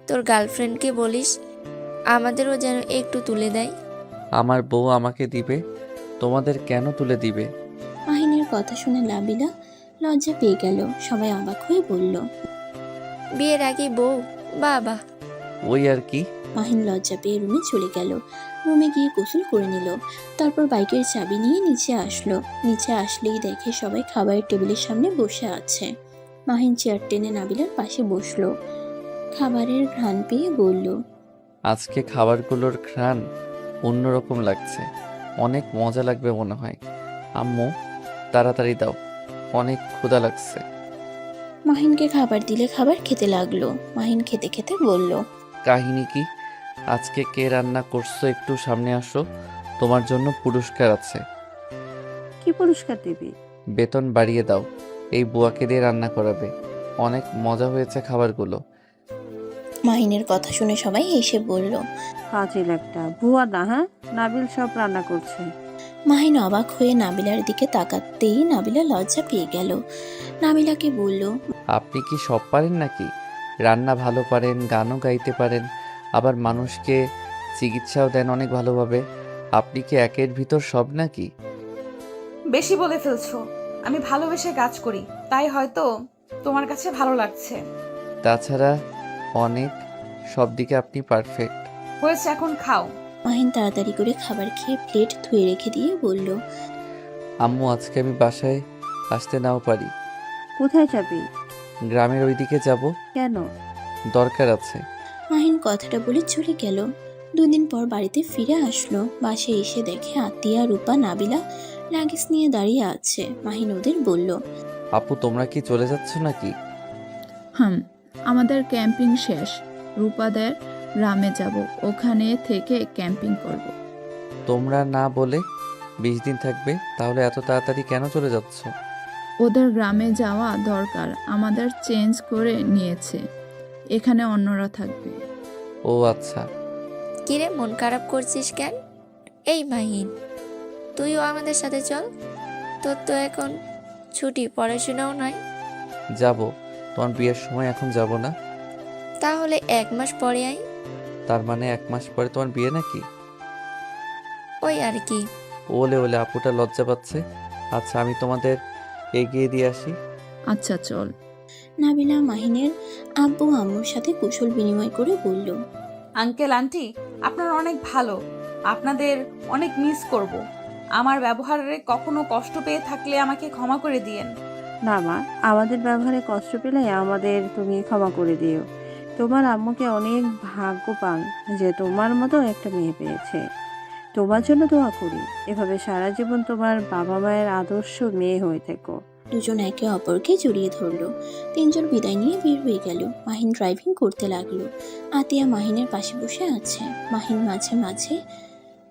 তোর গার্লফ্রেন্ডকে বলিস আমাদেরও যেন একটু তুলে দেয়। আমার বউ আমাকে দিবে, তোমাদের কেন তুলে দিবে? মাহিনের কথা শুনে নাবিলা লজ্জা পেয়ে গেল। সবাই অবাক হয়ে বলল, বিয়ের আগে বউ? বাবা। ওই আর কি। মাহিন লজ্জা পেয়ে রুমে চলে গেল। রুমে গিয়ে গোসল করে নিল। তারপর বাইকের চাবি নিয়ে নিচে আসলো। নিচে আসলেই দেখে সবাই খাবারের টেবিলের সামনে বসে আছে। মাহিন চেয়ার টেনে নাবিলার পাশে বসলো। খাবারের ঘ্রাণ পেয়ে বলল, আজকে খাবারগুলোর ঘ্রাণ অন্যরকম লাগছে, অনেক মজা লাগবে মনে হয়। আম্মু তাড়াতাড়ি দাও, অনেক ক্ষুধা লাগছে। মাহিনকে খাবার দিলে খাবার খেতে লাগলো। মাহিন খেতে খেতে বলল, কাহিনী কি? আজকে কে রান্না করছো একটু সামনে আসো, তোমার জন্য পুরস্কার আছে। কি পুরস্কার দিবি? বেতন বাড়িয়ে দাও, এই বুয়াকে দিয়ে রান্না করাবে। অনেক মজা হয়েছে খাবারগুলো। মাহিনের কথা শুনে সবাই হেসে বলল। ফাজিল একটা, ভুয়া না। হ্যাঁ, নাবিল সব রান্না করছে। মাহিন অবাক হয়ে নাবিলার দিকে তাকাতেই নাবিলা লজ্জা পেয়ে গেল। নাবিলাকে বলল, আপনি কি সব পারেন নাকি? রান্না ভালো পারেন, গানও গাইতে পারেন, আবার মানুষকে চিকিৎসাও দেন অনেক ভালোভাবে। আপনি কি একের ভিতর সব নাকি? বেশি বলে ফেলছো। আমি ভালোবেসে কাজ করি, তাই হয়তো তোমার কাছে ভালো লাগছে। তাছাড়া অনেক সব দিকে আপনি পারফেক্ট। হয়েছে, এখন খাও। মাহিন তাড়াতাড়ি করে খাবার খেয়ে প্লেট ধুয়ে রেখে দিয়ে বলল, আম্মু আজকে আমি বাসায় আসতে নাও পারি। কোথায় যাবি? গ্রামের ওইদিকে যাব, কেন? দরকার আছে। মাহিন কথাটা বলে চলে গেল। 2 দিন পর বাড়িতে ফিরে আসলো। বাসায় এসে দেখে আতিয়া, রূপা, নাবিলা লাগেজ নিয়ে দাঁড়িয়ে আছে। মাহিন ওদের বলল, আপু তোমরা কি চলে যাচ্ছ নাকি? আমাদের ক্যাম্পিং শেষ। রূপাদের গ্রামে যাব, ওখানে থেকে ক্যাম্পিং করব। তোমরা না বলে 20 দিন থাকবে, তাহলে এত তাড়াতাড়ি কেন চলে যাচ্ছ? ওদের গ্রামে যাওয়া দরকার, আমাদের চেঞ্জ করে নিয়েছে, এখানে অন্যরা থাকবে। ও আচ্ছা। কিরে মন খারাপ করছিস কেন? এই মাহিন, তুইও আমাদের সাথে চল। তোর তো এখন ছুটি, পড়াশোনাও নয়। যাব, তোমার বিয়ের সময় এখন যাব না। তাহলে 1 মাস পরে আই। তার মানে 1 মাস পরে তোমার বিয়ে নাকি? ওই আর কি। ওলে ওলে, আপুটা লজ্জা পাচ্ছে। আচ্ছা, আমি তোমাদের এগিয়ে দিয়ে আসি। আচ্ছা চল। নাবিলা মাহিনের আব্বু আম্মুর সাথে কুশল বিনিময় করে বলল, আঙ্কেল আন্টি, আপনারা অনেক ভালো। আপনাদের অনেক মিস করব। আমার ব্যবহারে কখনো কষ্ট পেয়ে থাকলে আমাকে ক্ষমা করে দিয়েন। না মা, আমাদের ব্যবহারে কষ্ট পেলে আমাদের তুমি ক্ষমা করে দিও। তোমার আম্মুকে অনেক ভাগ্যবান যে তোমার মতো একটা মেয়ে পেয়েছে। তোমার জন্য দোয়া করি, এভাবে সারা জীবন তোমার বাবা মায়ের আদর্শ মেয়ে হয়ে থেকো। দুজন একে অপরকে জড়িয়ে ধরলো। তিনজন বিদায় নিয়ে বের হয়ে গেল। মাহিন ড্রাইভিং করতে লাগলো। আতিয়া মাহিনের পাশে বসে আছে। মাহিন মাঝে মাঝে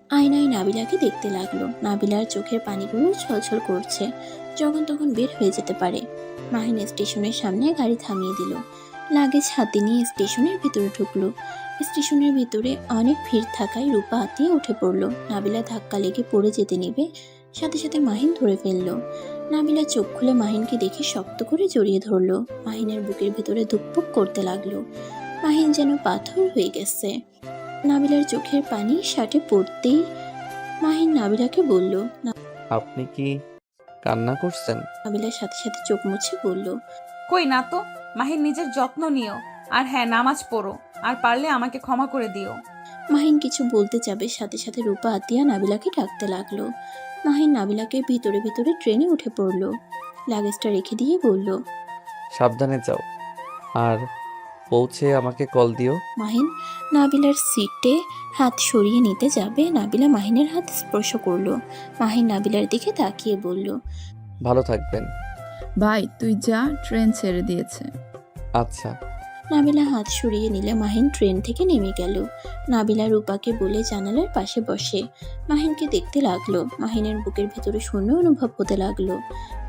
আয়নায় নাবিলাকে দেখতে লাগলো। নাবিলার চোখের পানিগুলো ছলছল করছে, যখন তখন বের হয়ে যেতে পারে। মাহিন স্টেশনের সামনে গাড়ি থামিয়ে দিল। লাগেজ হাতে নিয়ে স্টেশনের ভিতরে ঢুকলো। স্টেশনের ভিতরে অনেক ভিড় থাকায় রূপা আতিয়া উঠে পড়লো। নাবিলা ধাক্কা লেগে পড়ে যেতে নেবে, সাথে সাথে মাহিন ধরে ফেললো। নাবিলা চোখ খুলে মাহিনকে দেখে শক্ত করে জড়িয়ে ধরলো। মাহিনের বুকের ভিতরে ধুকপুক করতে লাগলো। মাহিন যেন পাথর হয়ে গেছে। নাবিলার চোখের পানি শার্টে পড়তেই মাহিন নাবিলাকে বলল, আপনি কি কান্না করছেন? নাবিলার সাথে সাথে চোখ মুছে বলল, কই না তো। মাহিন, নিজের যত্ন নিও। আর হ্যাঁ, নামাজ পড়ো। আর পারলে আমাকে ক্ষমা করে দিও। মাহিন কিছু বলতে যাবে, সাথে সাথে রূপা আতিয়া নাবিলাকে ডাকতে লাগলো। মাহিন নাবিলাকে ভিতরে ভিতরে ট্রেনে উঠে পড়লো। লাগেজটা রেখে দিয়ে বলল, সাবধানে যাও, আর পৌঁছে আমাকে কল দিও। মাহিন নাবিলার সিটে হাত সরিয়ে নিতে যাবে, নাবিলা মাহিনের হাত স্পর্শ করলো। মাহিন নাবিলার দিকে তাকিয়ে বলল, ভালো থাকবেন। ভাই তুই যা, ট্রেন ছেড়ে দিয়েছে। আচ্ছা। নাবিলা হাত সরিয়ে নিলে মাহিন ট্রেন থেকে নেমে গেল। নাবিলা রূপাকে বলে জানালার পাশে বসে মাহিনকে দেখতে লাগলো। মাহিনের বুকের ভেতরে শূন্য অনুভব হতে লাগলো।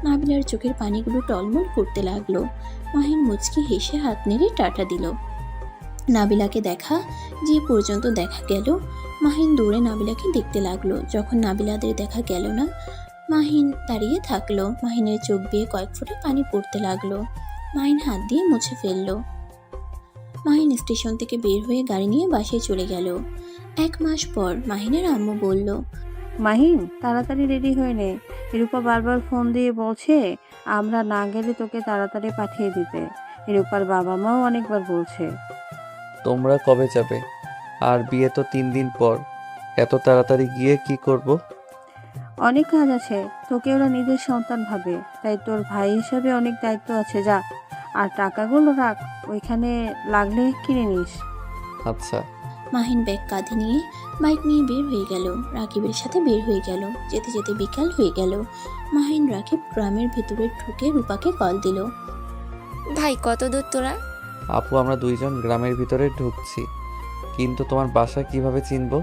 নাবিলার চোখের পানিগুলো টলমল করতে লাগলো। মাহিন মুচকি হেসে হাত নেড়ে টাটা দিল। নাবিলাকে দেখা যে পর্যন্ত দেখা গেল, মাহিন দৌড়ে নাবিলাকে দেখতে লাগলো। যখন নাবিলাদের দেখা গেল না, মাহিন দাঁড়িয়ে থাকলো। মাহিনের চোখ দিয়ে কয়েক ফোঁটা পানি পড়তে লাগলো। মাহিন হাত দিয়ে মুছে ফেললো। মাহিন স্টেশন থেকে বের হয়ে গাড়ি নিয়ে বাসায় চলে গেল। 1 মাস পর মাহিনের আম্মু বলল, মাহিন, তাড়াতাড়ি রেডি হয়ে নে। রূপা বারবার ফোন দিয়ে বলছে আমরা না গেলে তোকে তাড়াতাড়ি পাঠিয়ে দিতে। রূপার বাবা মাও অনেকবার বলছে। তোমরা কবে যাবে? আর বিয়ে তো 3 দিন পর, এত তাড়াতাড়ি গিয়ে কি করব? অনেক কাজ আছে, তোকে ওরা নিজের সন্তান ভাবে, তাই তোর ভাই হিসাবে অনেক দায়িত্ব আছে। যা, আর টাকাগুলো রাখ, ওইখানে লাগলে কিনে নিস। আচ্ছা। মাহিন ব্যাগ কাঁধে নিয়ে বাইক নিয়ে বের হয়ে গেল। রাকিবের সাথে বের হয়ে গেল। যেতে যেতে বিকাল হয়ে গেল। মাহিন রাকিব গ্রামের ভেতরে ঢুকে রূপাকে কল দিল। ভাই কত দূর তোরা? আপু, আমরা 2 জন গ্রামের ভিতরে ঢুকছি, কিন্তু তোমার বাসা কিভাবে চিনবো?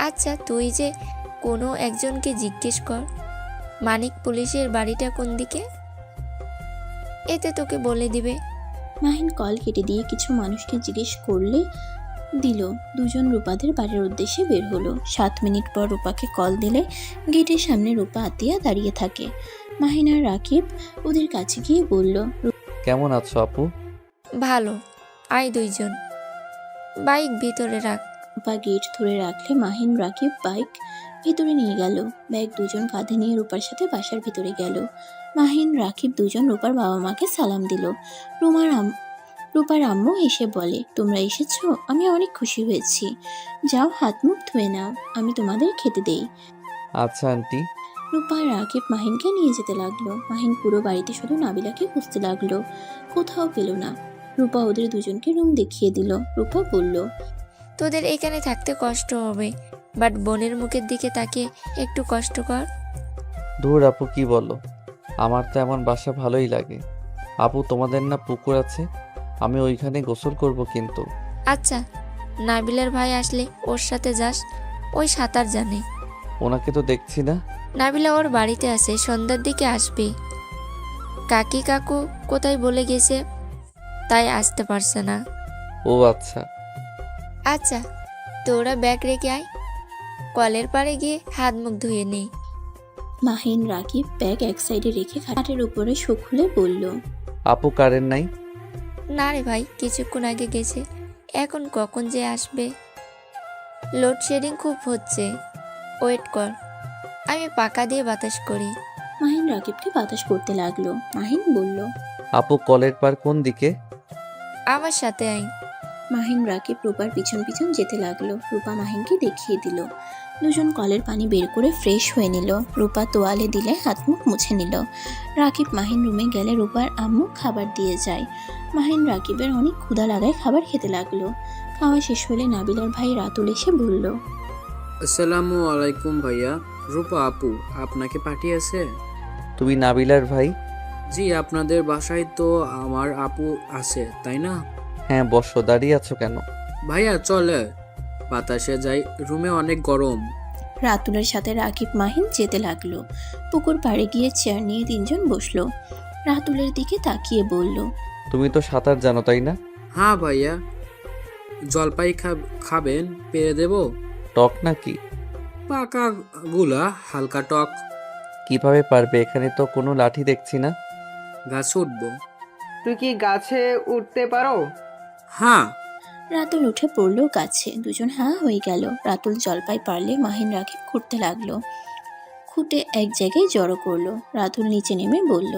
আচ্ছা, তুই যে কোনো একজনকে জিজ্ঞেস কর মানিক পুলিশের বাড়িটা কোন দিকে, এতে তোকে বলে দিবে। মাহিন কল কেটে দিয়ে কিছু মানুষকে জিজ্ঞেস করলে দিল। দুজন রূপাদের বাড়ির উদ্দেশ্যে বের হলো। 7 মিনিট পর রূপাকে কল দিলে গেটের সামনে রূপা আতিয়া দাঁড়িয়ে থাকে। মাহিন আর রাকিব ওদের কাছে গিয়ে বলল, কেমন আছো আপু? ভালো, আয় 2 জন। বাইক ভিতরে রাখ। রূপা গেট ধরে রাখলে মাহিন রাকিব বাইক ভিতরে নিয়ে গেল। ব্যাগ দুজন কাঁধে নিয়ে রূপার সাথে বাসার ভিতরে গেল। মাহিন রাকিব দুজন রূপার বাবা মাকে সালাম দিল। রূপার আম্মু এসে বলে, তোমরা এসেছো, আমি অনেক খুশি হয়েছি। যাও হাত মুখ ধুয়ে নাও, আমি তোমাদের খেতে দেই। আচ্ছা আন্টি। রূপা রাকিব মাহিনকে নিয়ে যেতে লাগলো। মাহিন পুরো বাড়িতে শুধু নাবিলাকে খুঁজতে লাগলো, কোথাও পেল না। রূপা ওদের দুজনকে রুম দেখিয়ে দিল। রূপা বলল, তোদের এখানে থাকতে কষ্ট হবে, বাট বোনের মুখের দিকে তাকিয়ে একটু কষ্ট কর। দূর আপু, কি বলো? আমার তো এমন বাসা ভালোই লাগে। আপু, তোমাদের না পুকুর আছে? আমি ওইখানে গোসল করব কিন্তু। আচ্ছা, নাবিলার ভাই আসলে ওর সাথে যাস, ওই সাঁতার জানে। ওনাকে তো দেখছি না। নাবিলা ওর বাড়িতে আছে, সন্ধ্যার দিকে আসবে। কাকি কাকু কোথায় বলে গেছে, তাই আসতে পারছে না। ও আচ্ছা। আচ্ছা, তোরা ব্যাগ রেখে আয়, কলের পাড়ে গিয়ে হাত মুখ ধুয়ে নেই। মাহিন রাকিব ব্যাগ এক সাইডে রেখে খাটের উপরে শোক খুলে বলল। আপু কারেন্ট নাই? না রে ভাই, কিছুক্ষণ আগে গেছে, এখন কখন যে আসবে। লোডশেডিং খুব হচ্ছে, ওয়েট কর, আমি পাকা দিয়ে বাতাস করি। মাহিন রাকিবকে বাতাস করতে লাগলো। মাহিন বলল। আপু কলের পার কোন দিকে? আমার সাথে আয়। মাহিন রাকিব রূপার পিছন পিছন যেতে লাগলো। রূপা মাহিনকে দেখিয়ে দিল। দুজন কলের পানি বের করে ফ্রেশ হয়ে নিল। রূপা তোয়ালে দিলে হাত মুখ মুছে নিল। রাকিব মাহিন রুমে গেলে রূপার আম্মু খাবার দিয়ে যায়। মাহিন রাকিবের অনেক ক্ষুধা লাগায় খাবার খেতে লাগলো। খাওয়া শেষ হলে নাবিলার ভাই রাতুল এসে বলল। আসসালামু আলাইকুম ভাইয়া। রূপা আপু আপনাকে পাঠিয়েছে? তুমি নাবিলার ভাই? জি, আপনাদের বাসায় তো আমার আপু আছে, তাই না? হ্যাঁ বসো, দাঁড়িয়ে আছো কেন? ভাইয়া চলে, বাতাসে যাই, রুমে অনেক গরম। রাতুলের সাথে রাকিব মাহিন যেতে লাগলো। পুকুর পাড়ে গিয়ে চেয়ার নিয়ে তিনজন বসলো। রাতুলের দিকে তাকিয়ে বলল। তুমি তো সাঁতার জানো তাই না? হ্যাঁ ভাইয়া। জলপাই খাবেন? পেরে দেব? টক নাকি? পাকা গুলা, হালকা টক। কিভাবে পারবে? এখানে তো কোনো লাঠি দেখছি না। গাছে উঠবো। তুই কি গাছে উঠতে পারো? হ্যাঁ। রাতুল উঠে পড়লো গাছে। দুজন হাঁ হয়ে গেল। রাতুল জলপাই পারলে মাহিন রাকিব খুঁড়তে লাগলো। খুঁটে এক জায়গায় জড়ো করলো। রাতুল নিচে নেমে বলল।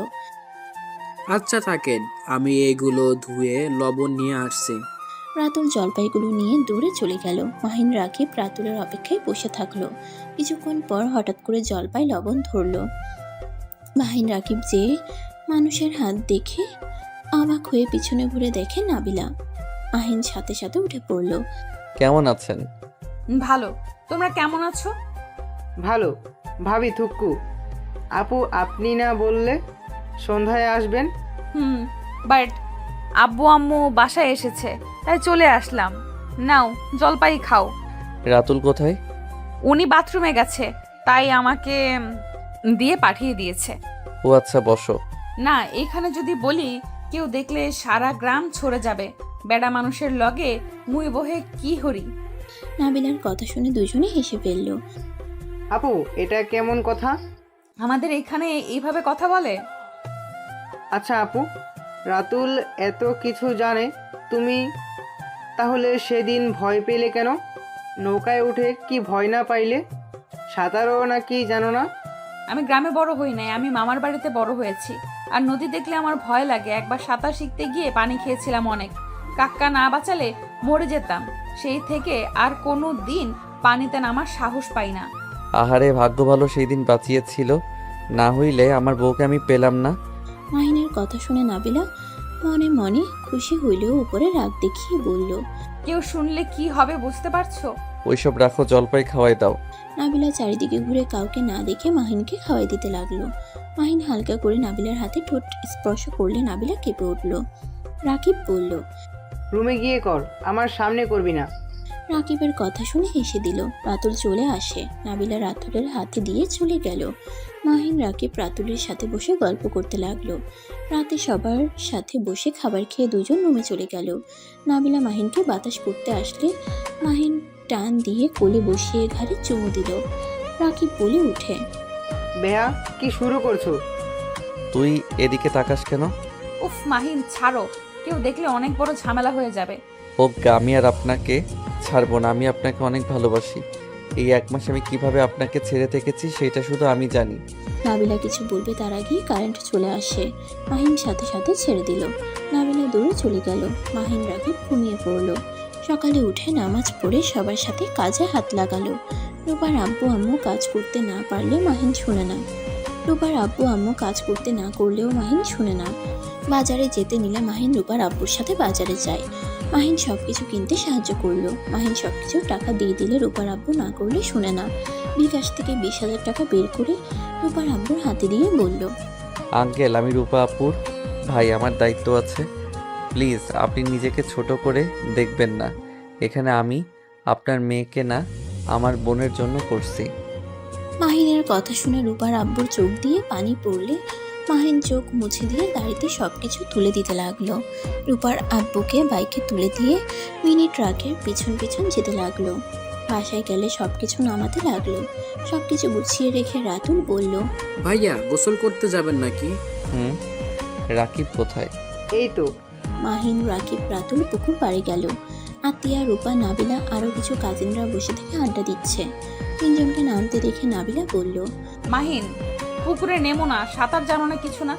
আচ্ছা থাকেন, আমি এগুলো ধুয়ে লবণ নিয়ে আসছি। রাতুল জলপাইগুলো নিয়ে দৌড়ে চলে গেল। মাহিন রাকিব রাতুলের অপেক্ষায় বসে থাকলো। কিছুক্ষণ পর হঠাৎ করে জলপাই লবণ ধরলো। মাহিন রাকিব যে মানুষের হাত দেখে অবাক হয়ে পিছনে ঘুরে দেখে নাবিলা। মাহিন সাথে সাথে উঠে পড়ল। কেমন আছেন? ভালো। তোমরা কেমন আছো? ভালো। ভাবি থুক্কু, আপু আপনি না বললে সন্ধ্যায় আসবেন? বাট আব্বু আম্মু বাসায় এসেছে, তাই চলে আসলাম। নাও জলপাই খাও। রাতুল কোথায়? উনি বাথরুমে গেছে, তাই আমাকে দিয়ে পাঠিয়ে দিয়েছে। ও আচ্ছা, বসো। না, এখানে যদি বলি কেউ দেখলে সারা গ্রাম ছড়ে যাবে। বেড়া মানুষের লগে মুই বহে কি হরি। নাবিলার কথা শুনে দুজনে হেসে ফেলল। আপু এটা কেমন কথা? আমাদের এখানে এইভাবে কথা বলে? আচ্ছা আপু, রাতুল এত কিছু জানে, তুমি তাহলে সেদিন ভয় পেলে কেন? নৌকায় উঠে কি ভয় না পাইলে? সাঁতারও নাকি জানো না? আমি গ্রামে বড় হই নাই, আমি মামার বাড়িতে বড় হয়েছি। আর নদী দেখলে আমার ভয় লাগে। একবার সাঁতার শিখতে গিয়ে পানি খেয়েছিলাম অনেক। কাক্কা না বাঁচালে মরে যেতাম। সেই থেকে আর কোনো দিন পানিতে নামার সাহস পাই না। আহারে, ভাগ্য ভালো সেই দিন বাঁচিয়েছিল, না হইলে আমার বউকে আমি পেলাম না। মাহিনের কথা শুনে নাবিলা মনে মনে খুশি হইলেও উপরে রাগ দেখিয়ে বলল। কেউ শুনলে কি হবে বুঝতে পারছো? ওইসব রাখো, জলপাই খাওয়াই দাও। নাবিলা চারিদিকে ঘুরে কাউকে না দেখে মাহিনকে খাওয়াই দিতে লাগলো। মাহিন হালকা করে নাবিলার হাতে ঠোঁট স্পর্শ করলে নাবিলা কেঁপে উঠল। রাকিব বলল। রুমে গিয়ে কর, আমার সামনে করবি না। রাকিবের কথা শুনে হেসে দিল। রাতুল চলে আসে। নাবিলা রাতুলের হাতে দিয়ে চলে গেল। মাহিন রাকিব রাতুলের সাথে বসে গল্প করতে লাগলো। রাতে সবার সাথে বসে খাবার খেয়ে দুজন রুমে চলে গেল। নাবিলা মাহিনকে বাতাস করতে আসলে মাহিন টান দিয়ে কোলে বসিয়ে ঘাড়ে চুমু দিল। রাকিব বলে উঠে। বেহা, কি শুরু করছো? তুই এদিকে তাকাস কেন? উফ মাহিন ছাড়ো, কেউ দেখলে অনেক বড় ঝামেলা হয়ে যাবে। ওকে, আমি আর আপনাকে ছাড়বো না। আমি আপনাকে অনেক ভালোবাসি। এই 1 মাস আমি কিভাবে আপনাকে ছেড়ে থেকেছি সেটা শুধু আমি জানি। নাবিলা কিছু বলবে তার আগেই কারেন্ট চলে আসে। মাহিন সাথে সাথে ছেড়ে দিল। নাবিলা দূরে চলে গেল। মাহিন রাকিব ঘুমিয়ে পড়ল। সকালে উঠে নামাজ পড়ে সবার সাথে কাজে হাত লাগালো। রূপার আব্বু আম্মু কাজ করতে না পারলে মাহিন শুনে না। রূপার আব্বু আম্মু কাজ করতে না করলেও মাহিন শুনে না। বাজারে যেতে নিলে মাহিন রূপার আব্বুর সাথে বাজারে যায়। মাহিন সবকিছু কিনতে সাহায্য করলো। মাহিন সবকিছুর টাকা দিয়ে দিলে রূপার আব্বু না করলে শুনে না। বিকাশ থেকে 20,000 টাকা বের করে রূপার আব্বুর হাতে দিয়ে বলল। আঙ্কেল, আমি রূপা আপুর ভাই, আমার দায়িত্ব আছে। প্লিজ আপনি নিজেকে ছোট করে দেখবেন না। এখানে আমি আপনার মেয়েকে না, আমার বোনের জন্য করছি। মাহিনের কথা শুনে রূপার আব্বুর চোখ দিয়ে পানি পড়লে মাহিন চোখ মুছে দিয়ে গাড়িতে সবকিছু তুলে দিতে লাগলো। রূপার আব্বুকে বাইকে তুলে দিয়ে মিনি ট্রাকের পিছন পিছন যেতে লাগলো। বাসায় গেলে সবকিছু নামাতে লাগলো। সবকিছু গুছিয়ে রেখে রাতুল বলল, ভাইয়া গোসল করতে যাবেন নাকি? হুম, রাকিব কোথায়? এই তো। মাহিন, রাকিব, রাতুল পুকুর পাড়ে গেল। আতিয়া, রূপা, নাবিলা আরও কিছু কাজিনরা বসে থেকে আড্ডা দিচ্ছে। তিনজনকে নামতে দেখে নাবিলা বলল, মাহিন, পুকুরে নেমো না, সাঁতার জানো না কিছু না।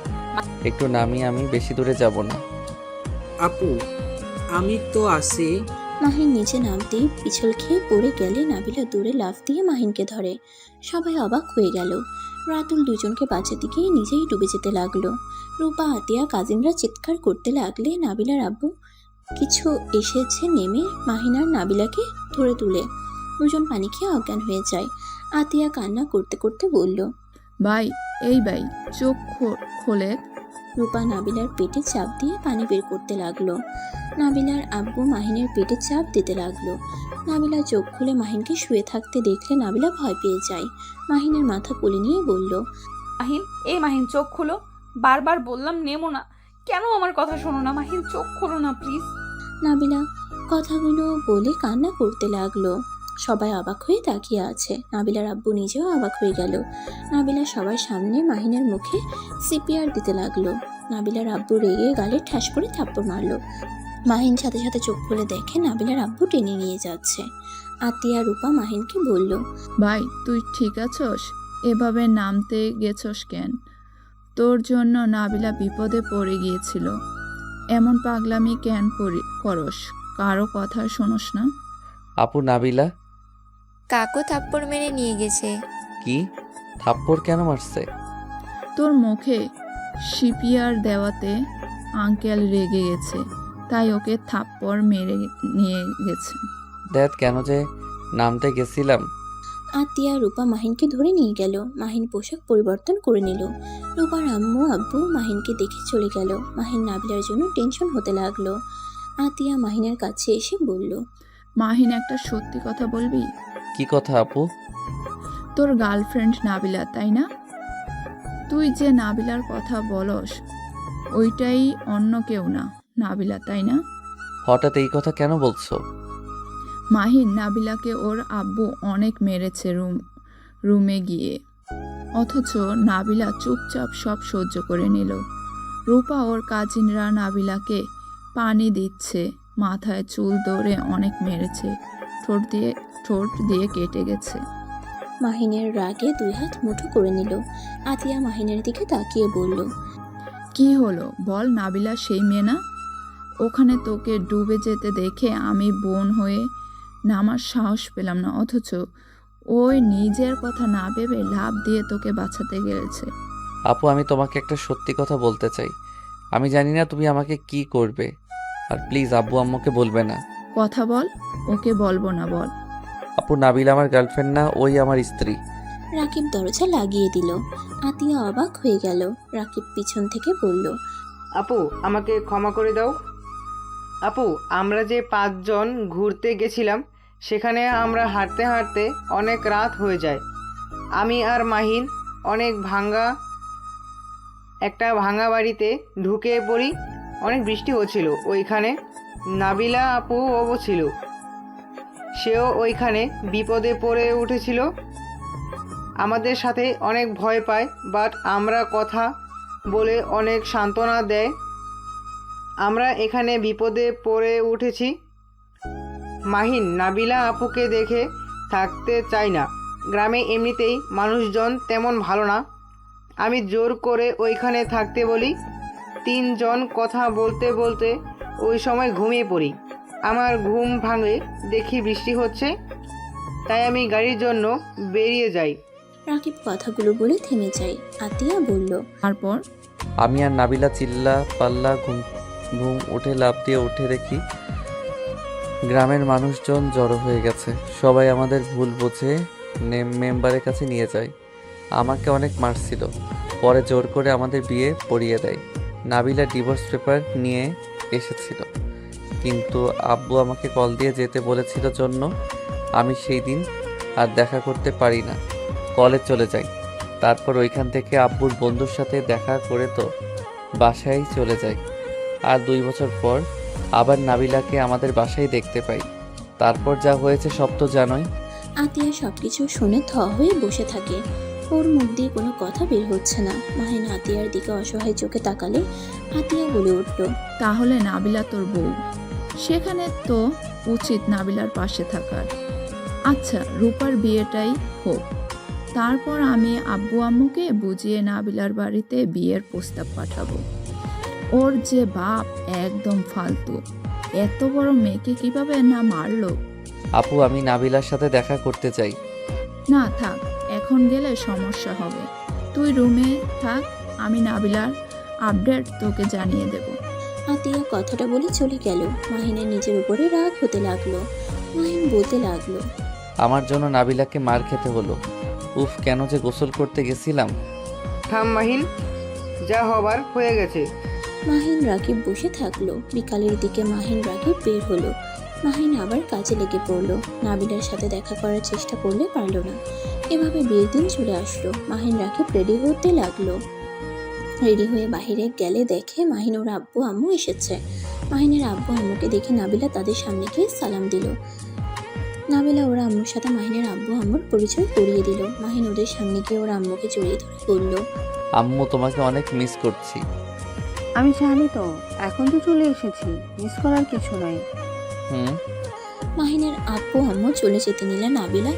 একটু নামি, আমি বেশি দূরে যাব না। আপু আমি তো আছি। মাহিন নিচে নামতেই পিছল খেয়ে পড়ে গেলে নাবিলা দূরে লাফ দিয়ে মাহিনকে ধরে। সবাই অবাক হয়ে গেল। রাতুল দুজনকে বাঁচাতে গিয়ে নিজেই ডুবে যেতে লাগলো। রূপা, আতিয়া, কাজিনরা চিৎকার করতে লাগলে নাবিলার আব্বু কিছু এসেছে নেমে মাহিন আর নাবিলাকে ধরে তুলে। দুজন পানি খেয়ে অজ্ঞান হয়ে যায়। আতিয়া কান্না করতে করতে বলল, ভাই, এই ভাই, চোখ খোলে। রূপা নাবিলার পেটে চাপ দিয়ে পানি বের করতে লাগলো। নাবিলার আব্বু মাহিনের পেটে চাপ দিতে লাগলো। নাবিলা চোখ খুলে মাহিনকে শুয়ে থাকতে দেখলে নাবিলা ভয় পেয়ে যায়। মাহিনের মাথা কোলে নিয়ে বলল, মাহিন, এই মাহিন চোখ খুলো, বারবার বললাম নেমো না, কেন আমার কথা শোনো না? মাহিন চোখ খোলো না প্লিজ। নাবিলা কথাগুলো বলে কান্না করতে লাগলো। সবাই অবাক হয়ে তাকিয়ে আছে। নাবিলার আব্বু নিজেও অবাক হয়ে গেল। নাবিলা সবার সামনে মাহিনের মুখে সিপিআর দিতে লাগলো। নাবিলার আব্বু রেগে গালে ঠাস করে থাপ্পড় মারলো। মাহিন সাথে সাথে চোখ খুলে দেখে নাবিলার আব্বু টেনে নিয়ে যাচ্ছে। আতিয়া, রূপা মাহিনকে বলল, ভাই, তুই ঠিক আছস? এভাবে নামতে গেছস কেন? তোর জন্য নাবিলা বিপদে পড়ে গিয়েছিল। এমন পাগলামি কেন করস? কারো কথা শোনস না? আপু, নাবিলা কাকু থাপ্পড় মেরে নিয়ে গেছে। কি? থাপ্পড় কেন মারছে? তোর মুখে সিপিআর দেওয়াতে আঙ্কেল রেগে গেছে, তাই ওকে থাপ্পড় মেরে নিয়ে গেছে। দেখ, কেন যে নামতে গেছিলাম। আতিয়া, রূপা মাহিনকে ধরে নিয়ে গেল। মাহিন পোশাক পরিবর্তন করে নিল। রূপার আম্মু আব্বু মাহিনকে দেখে চলে গেল। মাহিন নাবিলার জন্য টেনশন হতে লাগলো। আতিয়া মাহিনের কাছে এসে বলল, মাহিন, একটা সত্যি কথা বলবি? কি কথা আপু? তোর গার্লফ্রেন্ড নাবিলা, তাই না? তুই যে নাবিলার কথা বলস, ওইটাই অন্য কেউ না, নাবিলা, তাই না? হঠাৎ এই কথা কেন বলছো? মাহিন, নাবিলাকে ওর আব্বু অনেক মেরেছে রুমে গিয়ে, অথচ নাবিলা চুপচাপ সব সহ্য করে নিল। রূপা ওর কাজিনরা নাবিলাকে পানি দিচ্ছে, মাথায় চুল ধরে অনেক মেরেছে, ঠোঁট দিয়ে কেটে গেছে। মাহিনের রাগে দুই হাত মুঠো করে নিল। আতিয়া মাহিনের দিকে তাকিয়ে বলল, কি হলো বল? নাবিলা সেই মেয়ে না? ওখানে তোকে ডুবে যেতে দেখে আমি বোন হয়ে নামার সাহস পেলাম না, অথচ ওই নিজের কথা না ভেবে লাভ দিয়ে তোকে বাঁচাতে গেছে। আপু, আমি তোমাকে একটা সত্যি কথা বলতে চাই। আমি জানি না তুমি আমাকে কি করবে, আর প্লিজ আব্বু আম্মুকে বলবে না। কথা বল। ওকে বলবো না, বল। আপু, নাবিলা আমার গার্লফ্রেন্ড না, ওই আমার স্ত্রী। রাকিব দরজা লাগিয়ে দিল। আতিয়া অবাক হয়ে গেল। রাকিব পিছন থেকে বলল, আপু আমাকে ক্ষমা করে দাও। আপু, আমরা যে 5 জন ঘুরতে গেছিলাম, সেখানে আমরা হাঁটতে হাঁটতে অনেক রাত হয়ে যায়। আমি আর মাহিন একটা ভাঙা বাড়িতে ঢুকে পড়ি। অনেক বৃষ্টি হচ্ছিল ওইখানে। নাবিলা আপুও ছিল, সেও ওইখানে বিপদে পড়ে উঠেছিল। আমাদের সাথে অনেক ভয় পায়, বাট আমরা কথা বলে অনেক সান্ত্বনা দেয়। আমরা এখানে বিপদে পড়ে উঠেছি। মাহিন নাবিলা আপুকে দেখে থাকতে চাই না। গ্রামে এমনিতেই মানুষজন তেমন ভালো না। আমি জোর করে ওইখানে থাকতে বলি। 3 জন কথা বলতে বলতে ওই সময় ঘুমিয়ে পড়ি। আমার ঘুম ভাঙে, দেখি বৃষ্টি হচ্ছে, তাই আমি গাড়ির জন্য বেরিয়ে যাই। রাকিব কথাগুলো বলে থেমে যায়। আতিয়া বলল, তারপর? আমি আর নাবিলা চিল্লা পাল্লা ঘুম উঠে লাফ দিয়ে উঠে দেখি গ্রামের মানুষজন জড়ো হয়ে গেছে। সবাই আমাদের ভুল বুঝে মেম্বারের কাছে নিয়ে যায়। আমাকে অনেক মারছিল, পরে জোর করে আমাদের বিয়ে পড়িয়ে দেয়। নাবিলা ডিভোর্স পেপার নিয়ে এসেছিল, কিন্তু আব্বু আমাকে কল দিয়ে যেতে বলেছিল জন্য আমি সেই দিন আর দেখা করতে পারি না, কলেজ চলে যাই। তারপর ওইখান থেকে আব্বুর বন্ধুর সাথে দেখা করে তো বাসায় চলে যাই। আর 2 বছর পর আবার নাবিলাকে আমাদের বাসায় দেখতে পাই। তারপর যা হয়েছে সব তো জানোই। আতিয়া সবকিছু শুনে থ হয়ে বসে থাকে। ওর মুখ দিয়ে কোনো কথা বের হচ্ছে না। মাহিন আতিয়ার দিকে অসহায় চোখে তাকালে আতিয়া বলে উঠল, তাহলে নাবিলা তোর বউ, সেখানে তো উচিত নাবিলার পাশে থাকার। আচ্ছা, রূপার বিয়েটাই হোক, তারপর আমি আব্বু আম্মুকে বুঝিয়ে নাবিলার বাড়িতে বিয়ের প্রস্তাব পাঠাবো। ওর যে বাপ একদম ফালতু, এত বড় মেয়েকে কিভাবে না মারলো। আপু, আমি নাবিলার সাথে দেখা করতে চাই। না থাক, এখন গেলে সমস্যা হবে। তুই রুমে থাক, আমি নাবিলার আপডেট তোকে জানিয়ে দেব। আতিয়া কথাটা বলে চলে গেল। মাহিনের নিজের উপরে রাগ হতে লাগলো। মাহিন বলতে লাগলো, আমার জন্য নাবিলাকে মার খেতে হলো। উফ, কেন যে গোসল করতে গেছিলাম। থাম মাহিন, যা হবার হয়ে গেছে। মাহিন রাকিব বসে থাকলো। বিকালের দিকে মাহিন রাকিব বের হলো। মাহিন আবার কাজে লেগে পড়লো। নাবিলার সাথে দেখা করার চেষ্টা করলে পারলো না। এভাবে বিয়ের দিন চলে আসলো। মাহিন রাকিব রেডি হতে লাগলো। রেডি হয়ে বাইরে গেলে দেখে মাহিন ওর আব্বু আম্মু এসেছে। মাহিনের আব্বু আম্মুকে দেখে নাবিলা তাদের সামনে গিয়ে সালাম দিল। নাবিলা ওর আম্মুর সাথে মাহিনের আব্বু আম্মুর পরিচয় করিয়ে দিল। মাহিন ওদের সামনে গিয়ে ওর আম্মুকে জড়িয়ে ধরে বলল, আম্মু, তোমাকে অনেক মিস করছি। আমি জানি তো, এখন তো চলে এসেছি, মিস করার কিছু নাই। হুম। মাহিনের আব্বু আম্মু চলে যেতে নিলে নাবিলা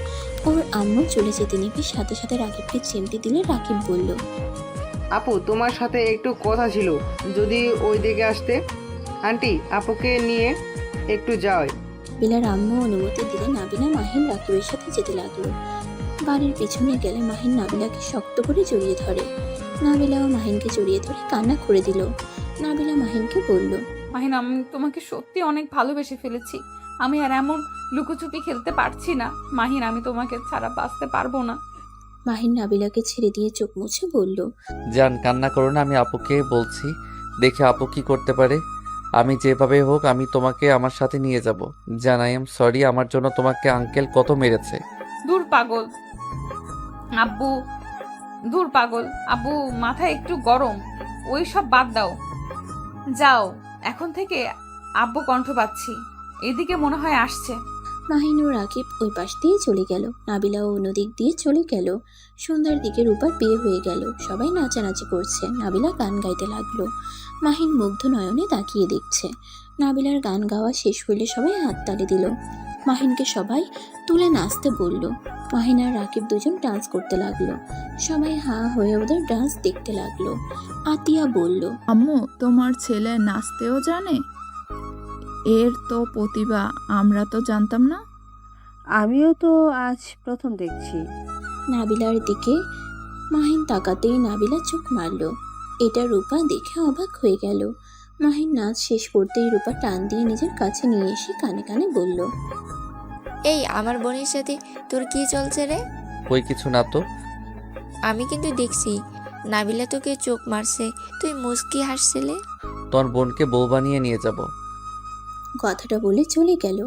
ওর আম্মু চলে যেতে নিবে সাথে সাথে রাকিবকে চিমটি দিলে রাকিব বলল, আপু, তোমার সাথে একটু কথা ছিল, যদি ওই দিকে আসতে। আন্টি, আপুকে নিয়ে একটু যাও। বিলার আম্মু অনুমতি দিলে নাবিলা মাহিন রাকিবের সাথে যেতে লাগলো। বাড়ির পিছনে গেলে মাহিন নাবিলাকে শক্ত করে জড়িয়ে ধরে। নাবিলাও মাহিনকে জড়িয়ে ধরে কান্না করে দিল। নাবিলা মাহিনকে বলল, মাহিন, আমি তোমাকে সত্যি অনেক ভালোবেসে ফেলেছি। আমি আর এমন লুকোচুপি খেলতে পারছি না। মাহিন, আমি তোমাকে ছাড়া বাঁচতে পারবো না। মাহিন নাবিলাকে ছেড়ে দিয়ে চোখ মুছে বলল, জান, কান্না করো না, আমি আপুকে বলছি, দেখে আপু কি করতে পারে। আমি যেভাবে হোক আমি তোমাকে আমার সাথে নিয়ে যাব। জান, আই এম সরি, আমার জন্য তোমাকে আঙ্কেল কত মেরেছে। দূর পাগল আব্বু, দূর পাগল আব্বু, মাথা একটু গরম, ওই সব বাদ দাও। যাও, এখন থেকে আব্বু কণ্ঠ পাচ্ছি, এদিকে মনে হয় আসছে। মাহিন ও রাকিব ওই পাশ দিয়ে চলে গেল। নাবিলাও অন্যদিক দিয়ে চলে গেল। সন্ধ্যার দিকে রূপার বিয়ে হয়ে গেল। সবাই নাচানাচি করছে। নাবিলা গান গাইতে লাগলো। মাহিন মুগ্ধ নয়নে তাকিয়ে দেখছে। নাবিলার গান গাওয়া শেষ হইলে সবাই হাততালি দিল। মাহিনকে সবাই তুলে নাচতে বলল। মাহিন আর রাকিব দুজন ডান্স করতে লাগলো। সবাই হাঁ হয়ে ওদের ডান্স দেখতে লাগলো। আতিয়া বলল, আম্মু, তোমার ছেলে নাচতেও জানে? এর তো প্রতিভা, আমরা তো জানতাম না। আমিও তো আজ প্রথম দেখছি। নাবিলার দিকে মাহিন তাকাতেই নাবিলা চোখ মারল। এটা রূপা দেখে অবাক হয়ে গেল। মাহিন নাচ শেষ করতেই রূপা টান দিয়ে নিজের কাছে নিয়ে এসে কানে কানে বলল, এই আমার বোনের সাথে তোর কি চলছে রে? ওই কিছু না তো। আমি কিন্তু দেখছি নাবিলা তোকে চোখ মারছে, তুই মুচকি হাসছিলে। তোর বোনকে বউ বানিয়ে নিয়ে যাব। কথাটা বলে চলে গেল।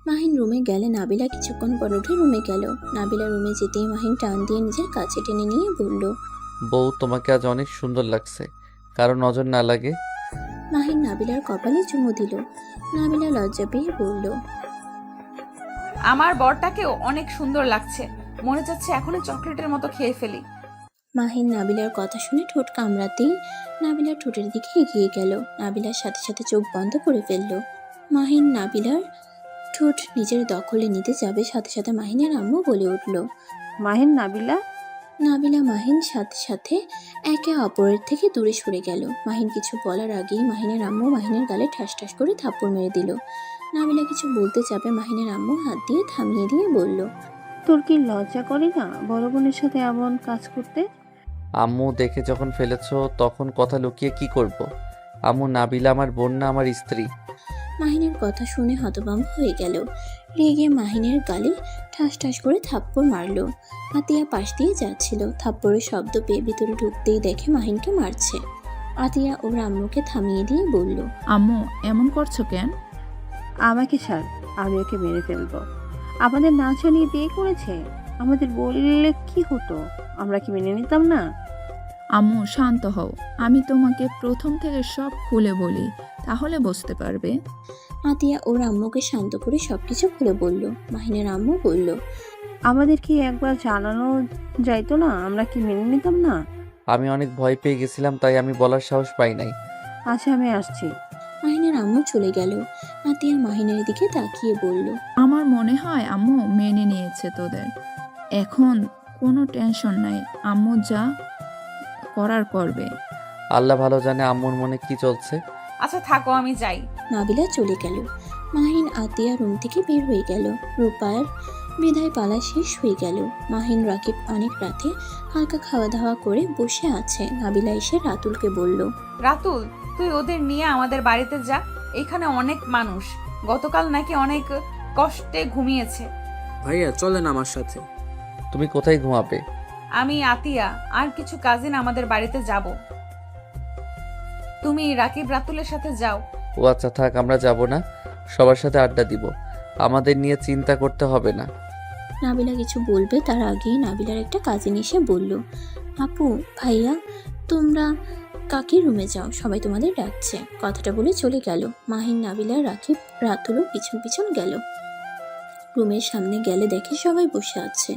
মাহিন রুমে গেলে নাবিলা কিছুক্ষণ পর উঠে রুমে গেল। নাবিলা রুমে যেতেই মাহিন টান দিয়ে নিজের কাছে টেনে নিয়ে বলল, বউ, তোমাকে আজ অনেক সুন্দর লাগছে, কারো নজর না লাগে। মাহিন নাবিলার কপালে চুমু দিল। নাবিলা লজ্জা পেয়ে বলল, আমার বরটাকেও অনেক সুন্দর লাগছে, মনে যাচ্ছে এখনই চকলেটের মতো খেয়ে ফেলি। মাহিন নাবিলার কথা শুনে ঠোঁট কামড়াতেই নাবিলার ঠোঁটের দিকে এগিয়ে গেল। নাবিলার সাথে সাথে চোখ বন্ধ করে ফেলল। মাহিন নাবিলার ঠোঁট নিজের দখলে নিতে যাবে, সাথে সাথে মাহিনের আম্মু বলে উঠল, মাহিন, নাবিলা। নাবিলা মাহিন সাথে সাথে একে অপরের থেকে দূরে সরে গেল। মাহিন কিছু বলার আগেই মাহিনের আম্মু মাহিনের গালে ঠাস ঠাস করে থাপ্পড় মেরে দিল। নাবিলা কিছু বলতে যাবে, মাহিনের আম্মু হাত দিয়ে থামিয়ে দিয়ে বলল, তোর কি লজ্জা করে না বড় বোনের সাথে এমন কাজ করতে? আম্মু, দেখে যখন ফেলেছো তখন কথা লুকিয়ে কি করব। আম্মু, নাবিলা আমার বোন না, আমার স্ত্রী। মাহিনের কথা শুনে হতভম্ব হয়ে গেল। রেগে মাহিনের গালে ঠাস ঠাস করে থাপ্পড় মারলো। আতিয়া পাশ দিয়ে যাচ্ছিল। থাপ্পড়ের শব্দ পেয়ে ভিতরে ঢুকতেই দেখে মাহিনকে মারছে। আতিয়া ওর আম্মুকে থামিয়ে দিয়ে বলল, আম্মু, এমন করছো কেন? আমাকে ছাড়, আমি ওকে মেরে ফেলবো। আমাদের না জানিয়ে বিয়ে করেছে, আমাদের বললে কি হতো? আমরা কি মেনে নিতাম না? আম্মু শান্ত হও, আমি তোমাকে প্রথম থেকে সব খুলে বলি, তাহলে বুঝতে পারবে। আতিয়া ওর আম্মুকে শান্ত করে সবকিছু খুলে বলল। মাহিনের আম্মু বলল, আমাদের কি একবার জানানো যাইতো না? আমরা কি মেনে নিতাম না? আমি অনেক ভয় পেয়ে গেছিলাম, তাই আমি বলার সাহস পাই নাই। আচ্ছা, আমি আসছি। মাহিনের আম্মু চলে গেল। আতিয়া মাহিনের দিকে তাকিয়ে বলল, আমার মনে হয় আম্মু মেনে নিয়েছে তোদের, এখন কোনো টেনশন নাই, আম্মু যা করার করবে। আল্লাহ ভালো জানে আম্মুর মনে কি চলছে। আচ্ছা থাকো, আমি যাই। নাবিলা চলে গেল। মাহিন আতিয়া রুম থেকে বের হয়ে গেল। রূপার বিদায় পালা শেষ হয়ে গেল। মাহিন রাকিব অনেক রাতে হালকা খাওয়া দাওয়া করে বসে আছে। নাবিলা এসে রাতুলকে বলল, রাতুল, তুই ওদের নিয়ে আমাদের বাড়িতে যা, এখানে অনেক মানুষ, গতকাল নাকি অনেক কষ্টে ঘুমিয়েছে। ভাইয়া চলেন আমার সাথে। তুমি কোথায় ঘুমাবে? আমি, আতিয়া আর কিছু কাজিন আমাদের বাড়িতে যাব। তুমি রাকিব রাতুলের সাথে যাও। ও আচ্ছা থাক, আমরা যাব না, সবার সাথে আড্ডা দিব, আমাদের নিয়ে চিন্তা করতে হবে না। নাবিলা কিছু বলবে তার আগেই নাবিলার একটা কাজিন এসে বলল, আপু ভাইয়া তোমরা কাকির রুমে যাও, সবাই তোমাদের ডাকছে। কথাটা বলে চলে গেল। মাহিন, নাবিলা, রাকিব, রাতুলও পিছন পিছন গেল। রুমের সামনে গেলে দেখে সবাই বসে আছে।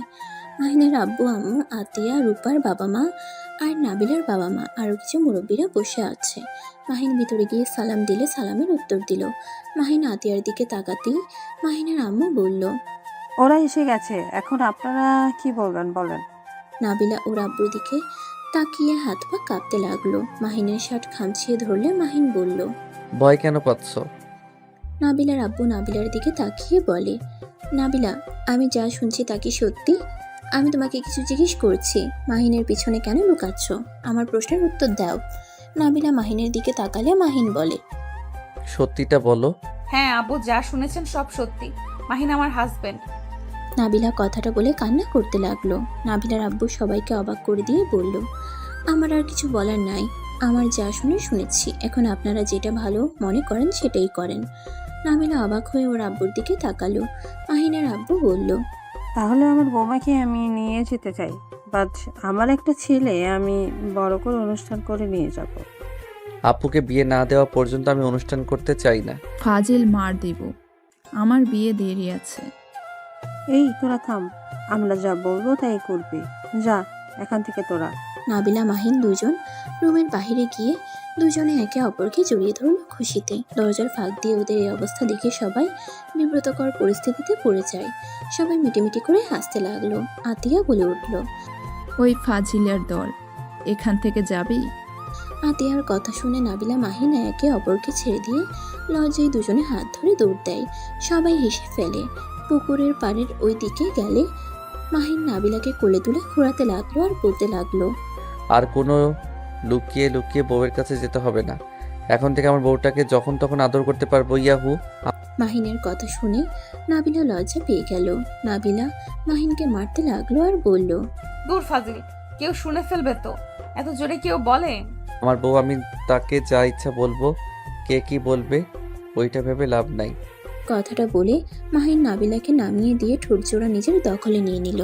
মাহিনের আব্বু আম্মু, আতিয়া, রূপার বাবা মা আর নাবিলার বাবা মা, আরও কিছু মুরব্বীরা বসে আছে। মাহিন ভিতরে গিয়ে সালাম দিলে সালামের উত্তর দিল। মাহিন আতিয়ার দিকে তাকাতেই মাহিনের আম্মু বলল, ওরা এসে গেছে, এখন আপনারা কি বলবেন বলেন। নাবিলা ওর আব্বুর দিকে তাকিয়ে হাত পা কাঁপতে লাগলো। মাহিনের শার্ট খামচিয়ে ধরলে মাহিন বলল, ভয় কেন পাচ্ছ? নাবিলার আব্বু নাবিলার দিকে তাকিয়ে বলে, নাবিলা আমি যা শুনছি তা কি সত্যি? আমি তোমাকে কিছু জিজ্ঞেস করছি, মাহিনের পিছনে কেন লুকাচ্ছ? আমার প্রশ্নের উত্তর দাও। নাবিলা মাহিনের দিকে তাকালে মাহিন বলে, সত্যিটা বলো। হ্যাঁ আব্বু, যা শুনেছেন সব সত্যি, মাহিন আমার হাজবেন্ড। নাবিলা কথাটা বলে কান্না করতে লাগলো। নাবিলার আব্বু সবাইকে অবাক করে দিয়ে বলল, আমার আর কিছু বলার নাই, আমার যা শুনেছি, এখন আপনারা যেটা ভালো মনে করেন সেটাই করেন। নাবিলা অবাক হয়ে ওর আব্বুর দিকে তাকালো। মাহিনের আব্বু বলল, তাহলে আমার বৌমাকে আমি নিয়ে যেতে চাই, বাট আমার একটা ছেলে আমি বড় করে অনুষ্ঠান করে নিয়ে যাব। আপুকে বিয়ে না দেওয়া পর্যন্ত আমি অনুষ্ঠান করতে চাই না। ফাজিল মার দিব, আমার বিয়ে দেরি আছে। এই তোরা থাম, আমরা যা বলবো তাই করবি, যা এখান থেকে তোরা। নাবিলা মাহিন দুজন রুমের বাইরে গিয়ে দুজনে একে অপরকে জড়িয়ে ধরল খুশিতে। দরজার ফাঁক দিয়ে ওদের এই অবস্থা দেখে সবাই বিব্রতকর পরিস্থিতিতে পড়ে যায়। সবাই মিটিমিটি করে হাসতে লাগলো। আতিয়া বলে উঠল, ওই ফাজিলের দল, এখান থেকে যাবি? আতিয়ার কথা শুনে নাবিলা মাহিন একে অপরকে ছেড়ে দিয়ে লজ্জায় দুজনে হাত ধরে দৌড় দেয়। সবাই হেসে ফেলে। পুকুরের পাড়ের ওই দিকে গেলে মাহিন নাবিলাকে কোলে তুলে ঘোরাতে লাগলো আর বলতে লাগলো, আর কোনো লুকিয়ে লুকিয়ে বউয়ের কাছে যেতে হবে না, এখন থেকে আমার বউটাকে যখন তখন আদর করতে পারবো। ইয়াহু। মাহিনের কথা শুনে নাবিলা লজ্জা পেয়ে গেল। নাবিলা মাহিনকে মারতে লাগলো আর বলল, দূর ফাজিল, কেউ শুনে ফেলবে তো, এত জোরে কেউ বলে? আমার বউ, আমি তাকে যা ইচ্ছা বলবো, কে কি বলবে ওইটা ভেবে লাভ নাই। কথাটা বলে মাহিন নাবিলাকে নামিয়ে দিয়ে ঠোঁটজোড়া নিজের দখলে নিয়ে নিল।